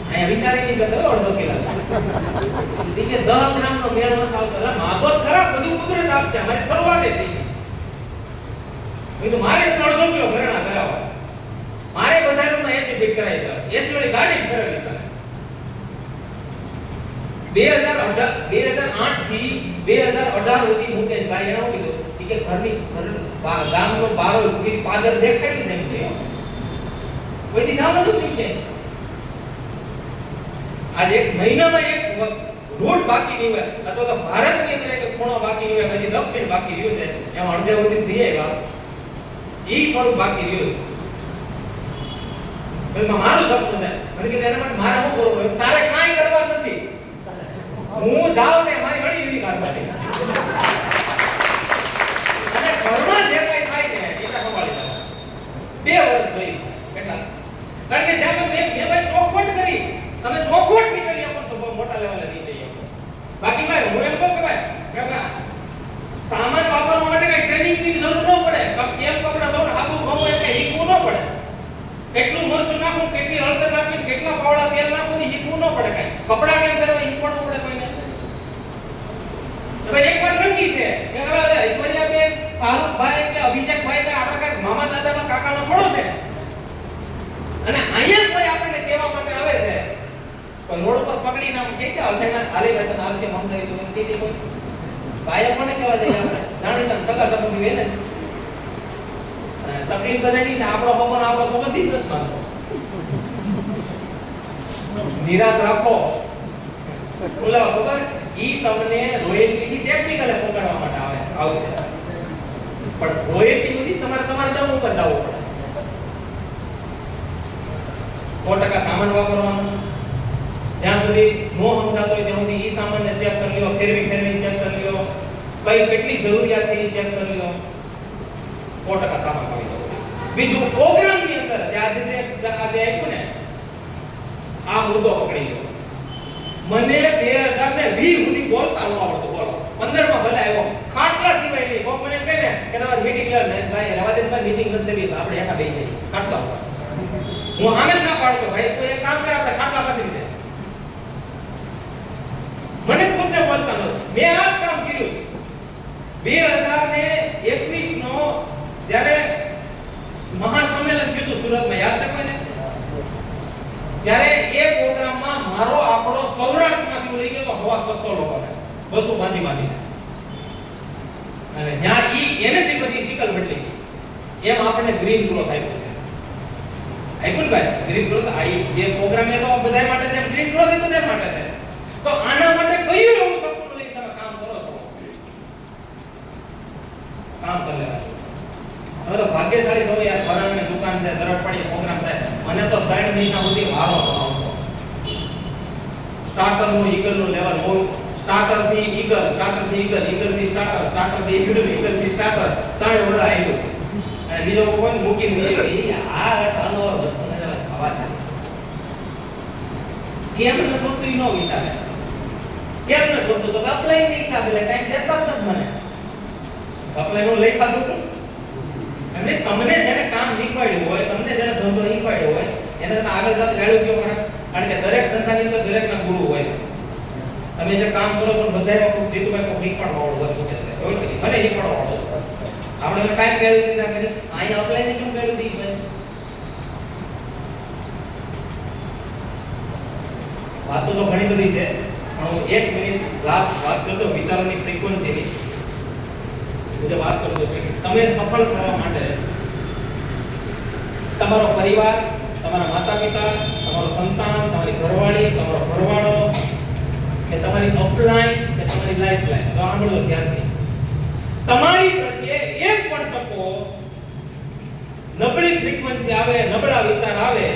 અહીંયા વિચારી નહીં કરતો 1.5 કિલો. દીકે 10 ગ્રામનો મેળ ન આવતો. એટલે માગો ખરાબ બધું કુદરત આપશે. અમારી શરૂઆત જ થઈ. મેં તો મારે 1.5 કિલો કરેણા કરાવવા. મારે બધા રૂમમાં એસી ફિટ કરાવી દો. એસી વાળી ગાડી ફેરવી છે. 2008 થી 2018 સુધી મુકેશભાઈ એને શું કીધું કે ઘરની ગામનો બારો ઉભી પાદર દેખાય છે એમ કે કોઈ દી સાંભળ્યું નહીં કે આજે એક મહિનામાં એક રોડ બાકી નહીં હોય અથવા તો ભારતની અંદર એક ખૂણો બાકી નહીં હોય, પછી દક્ષિણ બાકી રહ્યું છે, એમાં અડધે સુધી થઈ આવ્યા ઈ થોડું બાકી રહ્યું છે. મારું સપનું છે. મને કે એના માટે મારે શું કરવું? તારે કાંઈ કરવા નથી. હું જાઉં ને મારી વડી એવી કાઢવાની અને ઘરમાં જે કઈ થાય ને એને સંભાળી લેવા. 2 વર્ષ થઈ કેટલા? કારણ કે જ્યાં મેં ભાઈ ચોખવટ કરી, તમે ચોખવટ નહીં કરી આપો તો બહુ મોટા લેવલે નહીં જઈએ. બાકી ભાઈ હું એમ કહું કે ભાઈ સામાન વાપરવા માટે કઈ ટ્રેનિંગની જરૂર ન પડે. કેમ કપડા ધોને હાબુ ગમો એ કઈ શીખવું ન પડે. કેટલું મરચું નાખું, કેટલી હળદર નાખી, કેટલા પાવડા તેલ નાખું ને શીખવું ન પડે. કઈ કપડા કેમ પહેરવા શીખવું ન પડે કોઈને. હવે એક વાત નક્કી છે કે હવે ઐશ્વર્યાબેન, શાહરુખભાઈ કે અભિષેકભાઈ કે આપણા કઈ મામા દાદાનો કાકાનો પડો છે અને અહીંયા કોઈ આપણને કહેવા માટે આવે છે, કોઈ રોડ પર પકડીને આમ કે હસેના હાલી ભાઈ તને આવશે મમદાઈ તો એમ કીધી કોઈ ભાઈ કોને કહેવા જાય આપણે જાણીતા સગા સંબંધી હોય ને. તકલીફ બધાની છે, આપણો ભગવાન આપણો સંબંધી જ નથી માનતો. નિરાત રાખો. બોલા ખબર ઈ તમને રોયલ્ટીથી ટેકનિકલે પકડવા માટે આવશે, પણ રોયલ્ટી સુધી તમારે દમ ઉપર જવું પડે. 100% સામાન વાપરવાનો. જ્યાં સુધી નો સમજાતો હોય ત્યાં સુધી ઈ સામાનને ચેક કરી લ્યો, ફેરવી ચેક કરી લ્યો, કઈ કેટલી જરૂરિયાત છે એ ચેક કરી લ્યો. 100% સામાન આવી જવો. બીજું પ્રોગ્રામની અંદર આજે આપ્યું ને આ મુદ્દો પકડી લો. મને 2020 સુધી બોલતા ન આવડતું. બોલો 15 માં ભલે આવ્યો ખાટલા સિવાય નહીં. કોક મને કહે ને કે તમારી મીટિંગ લે ભાઈ રવાદેનભાઈ મીટિંગ નથી દેવી, આપણે એકા બેસી જઈએ ખાટલા ઉપર. હું આમે જ ના પાડતો ભાઈ તો એક કામ કરે આપણે ખાટલા પાછી રીતે. મને ખુદને બોલતા નથી. મેં આ કામ કર્યું છે. 2021 નો જ્યારે મહાસંમેલન થયું હતું સુરતમાં, યાદ છે કોઈને? ત્યારે એ પ્રોગ્રામમાં મારો આંકડો સૌરાષ્ટ્રમાંથી લઈ ગયો તો 600 લોકોને બસો બાંધી અને ત્યાં એનેથી પછી શિકલ બદલી એમ આપણે ગ્રીન ગ્રોથ આપ્યો છે. આપ્યું ને ભાઈ ગ્રીન ગ્રોથ આ જે પ્રોગ્રામ એ તો બધા માટે છે, ગ્રીન ગ્રોથ એ બધા માટે છે. તો આના માટે કયું એવું સપનું લઈને તમે કામ કરો છો? કામ કરી લેવાનું. હવે તો ભાગ્યશાળી છો યાર, ફરાળની દુકાન છે, દરડ પડી પ્રોગ્રામ થાય. મને તો 3 મહિના સુધી વારો આવતો. સ્ટાર્ટર નું ઈગલ નું લેવલ હોય, સ્ટાર્ટર થી ઈગલ, સ્ટાર્ટર થી ઈગલ, ઈગલ થી સ્ટાર્ટર, સ્ટાર્ટર થી ઈગલ, ઈગલ થી સ્ટાર્ટર, 3 વર્ષ આવ્યું. અને બીજો કોઈ મૂકીને આ આનો વસ્તુને જરા ખાવા છે. કેમ ન થતું નો વિચારે, કેમ ન થતું તો અપ્લાય ની હિસાબે એટલે ટાઈમ દેતા જ નથી મને. અપ્લાય નું લઈ ખાધું અને તમને જેને કામ શીખવાડ્યું હોય, તમને જેને ધંધો શીખવાડ્યો હોય એને તમે આગળ જતા ગાળું કયો કરે? કારણ કે દરેક ધંધાની અંદર દરેકના ગુરુ હોય. તમે જે કામ કરો છો બધાયમાં કોઈ જીતુભાઈ કોઈ શીખવાડવાળો હોય તો કે મને શીખવાડવાળો આપણે કાઈ ગાળું દીધા કરી અહીંયા અપ્લાય ને કેમ ગાળું દીધી ભાઈ? વાતો તો ઘણી બધી છે પણ હું 1 મિનિટ લાસ્ટ વાત કરતો વિચારોની ફ્રીક્વન્સીની. હું વાત કરતો કે તમે સફળ થવા માટે તમારો પરિવાર, તમારા માતા-પિતા, તમારો સંતાન, તમારી ઘરવાળી, તમારો ઘરવાળો કે તમારી અપલાઈન કે તમારી લાઈફલાઈન, તો સાંભળો ધ્યાનથી. તમારી પ્રત્યે એક પણ ટકો નબળી ફ્રીક્વન્સી આવે, નબળા વિચાર આવે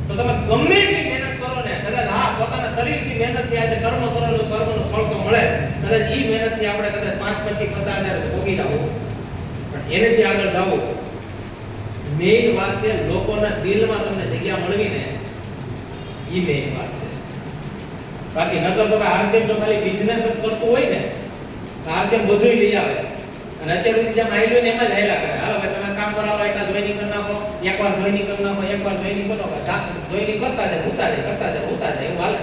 તો તમે ગમે એટલી મહેનત કરો ને, કદાચ હા પોતાના શરીરથી મહેનતથી આજે કર્મ કરો તો કર્મનું ફળ તો મળે. કદાચ ઈ મહેનતથી આપણે કદાચ 5, 25, 50,000 ભોગી જાવ પણ એનેથી આગળ જાવ. મેઇન વાત છે લોકોના દિલમાં તમને જગ્યા મળવી ને, ઈ મેઇન વાત છે. બાકી નકર તમે આરસીએમ તો ખાલી બિઝનેસ જ કરતું હોય ને, આરસીએમ બધુંય લઈ આવે અને અત્યાર સુધી જેમ આઈલો ને એમ જ હાયલા કરે. હાલો ભાઈ તમે કામ કરાવો, એટલા જોઈનિંગ કરી નાખો, એકવાર જોઈનિંગ કરી નાખો, એકવાર જોઈનિંગ કરો, જોઈનિંગ કરતા જાય, હોતા જાય, કરતા જાય, હોતા જાય, એવું હાલે.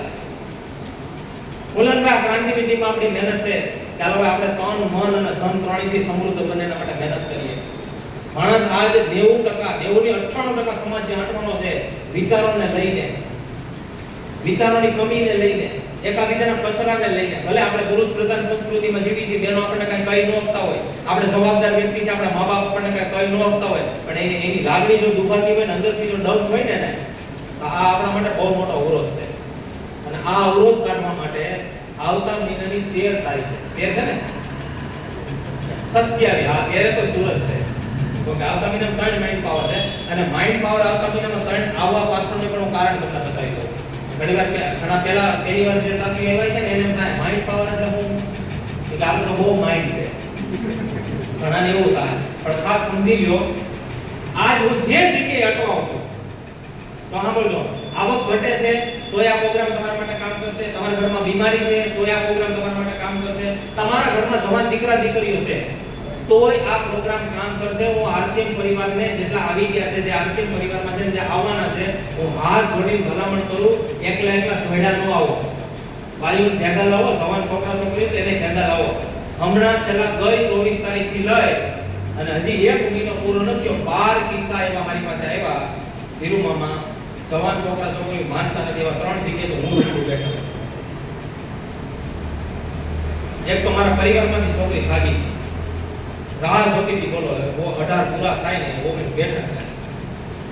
મુલનભાઈ ક્રાંતિની ટીમમાં આપણી મહેનત છે ચાલો ભાઈ આપણે તન, મન અને ધન ત્રણેયથી સમૃદ્ધ બને એના માટે મહેનત કરીએ. માણસ આજ 90% 98% સમાજ જે અટવાનો છે વિચારોને લઈને, વિચારોની કમીને લઈને, એકાબીજાના કચરાને લઈને. ભલે આપણે પુરુષ પ્રધાન સંસ્કૃતિમાં જીવી છીએ, બેનો આપણને કઈ કહી ન શકતા હોય, આપણે જવાબદાર વ્યક્તિ છે, આપણા મા બાપ આપણને કઈ કહી ન શકતા હોય, પણ એની લાગણી જો દુભાતી હોય ને, અંદરથી જો ડાઉન હોય ને, આ આપણા માટે બહુ મોટો અવરોધ છે. અને આ અવરોધ કાઢવા માટે આવતા મહિનાની 13 તારીખે 13 છે ને 27 હા 13 તો સુરત છે. તો કે આવતા મહિનામાં 3 માઇન્ડ પાવર છે અને માઇન્ડ પાવર આવતા મહિનામાં 3 આવવા પાછળનું પણ કારણ તમને બતાવી દઉં. ઘણીવાર ઘણા પહેલી વાર જે સાથી આવ્યા છે ને એને થાય માઇન્ડ પાવર એટલે હું એટલે આપણો બહુ માઇન્ડ છે ઘણાને એવું થાય. પણ ખાસ સમજી લ્યો આજ હું જે જગ્યાએ અટવાઉં છું તો સાંભળજો, આવક ઘટે છે તોય આ પ્રોગ્રામ તમારા માટે કામ કરશે, તમારા ઘરમાં બીમારી છે તોય આ પ્રોગ્રામ તમારા માટે કામ કરશે, તમારા ઘરમાં જવાન દીકરા દીકરીઓ છે તોય આ પ્રોગ્રામ કામ કરશે. હું આરસીએમ પરિવારને જેટલા આવી ગયા છે, જે આરસીએમ પરિવારમાં છે, જે આવવાના છે, હું હાથ જોડીને ભલામણ કરું એકલા ધોઈડા ન આવો, વાલીઓ ભેગા લાવો, જવાન છોકરા છોકરીઓ તેને ભેગા લાવો. હમણાં છેલ્લા ગઈ 24 તારીખથી લઈ અને હજી 1 મહિનો પૂરો નથી થયો 12 કિસ્સા એવા મારી પાસે આવ્યા ધીરુમામાં. જવાન છોકરા છોકરી માનતા નથી એવા 3 જગ્યાએ તો હું રૂબરૂ બેઠો. એક તો મારા પરિવારમાંથી છોકરી ભાગી રાહ જોતી હતી, બોલો 18 પૂરા થાય ને ઓ બેઠા થાય,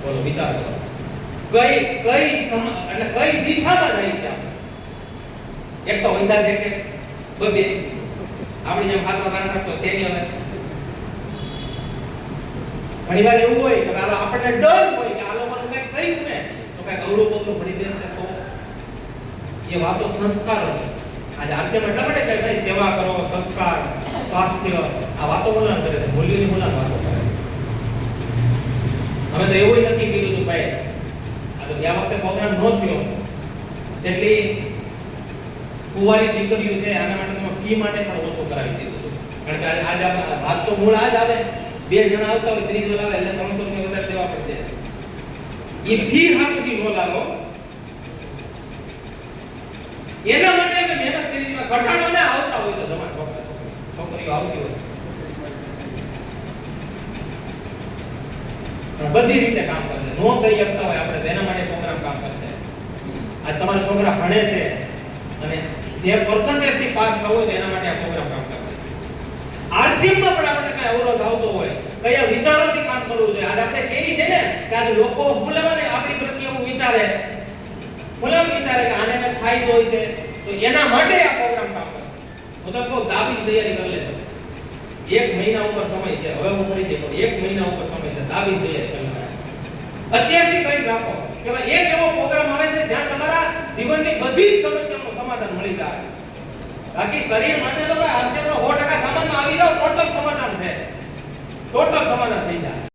બોલો વિચાર કરો કઈ એટલે કઈ દિશામાં જાય છે. એક તો વંદા છે કે બબે આપણી જેમ ખાતરો કાઢતો છે નહીં. હવે ઘણીવાર એવું હોય કે આપણને ડર હોય કે આ લોકોને કંઈક કહીશ ને તો કંઈક અવળું પગલું ભરી દેશે, તો એ વાતો સંસ્કાર હતી. આજે આરસીએમ એટલા માટે કે ભાઈ સેવા કરો, સંસ્કાર, સ્વાસ્થ્ય, આ વાતો બોલવાનું કરે છે, મૂલ્યોની બોલવાનું વાતો કરે છે. અમે તો એવું નથી કીધું તું ભાઈ આ તો ગયા વખતે પ્રોગ્રામ ન થયો, જેટલી કુંવારી દીકરીઓ છે આના માટે તમે ફી માટે પણ ઓછું કરાવી દીધું હતું. કારણ કે આજ વાત તો મૂળ આજ આવે, 2 જણા આવતા હોય 30 જણા આવે એટલે 300 રૂપિયા વધારે દેવા પડશે. એ ફી હાથથી ન લાગો એના માટે અમે મહેનત કરી. ઘટાડો ને આવતા હોય તો જમા છોકરીઓ આવતી હોય પણ બધી રીતે કામ કરશે. નો કહી શકતા હોય આપણે એના માટે પ્રોગ્રામ કામ કરશે. આ તમારા છોકરા ભણે છે અને જે પર્સન્ટેજ થી પાસ થવું હોય એના માટે આ પ્રોગ્રામ કામ કરશે. આરસીએમ માં પણ આપણે કઈ અવરોધ આવતો હોય, કયા વિચારોથી કામ કરવું જોઈએ. આજ આપણે કેવી છે ને કે આજ લોકો ભૂલેવા ને આપણી પ્રત્યે એવું વિચારે, ભૂલેવા વિચારે કે આને કઈ ફાયદો હોય છે, તો એના માટે આ પ્રોગ્રામ કામ કરશે. હું તો કહું દાબી તૈયારી કરી લેજો. 1 મહિના ઉપર સમય છે. હવે હું કરી દઉં 1 મહિના ઉપર સમય છે. દાબી તૈયારી કરી લો. અત્યારથી કંઈ રાખો કે ભાઈ એક એવો પ્રોગ્રામ આવે છે જ્યાં તમારા જીવનની બધી જ સમસ્યાઓનું સમાધાન મળી જાય. બાકી શરીર માટે તો ભાઈ આર્ચરનો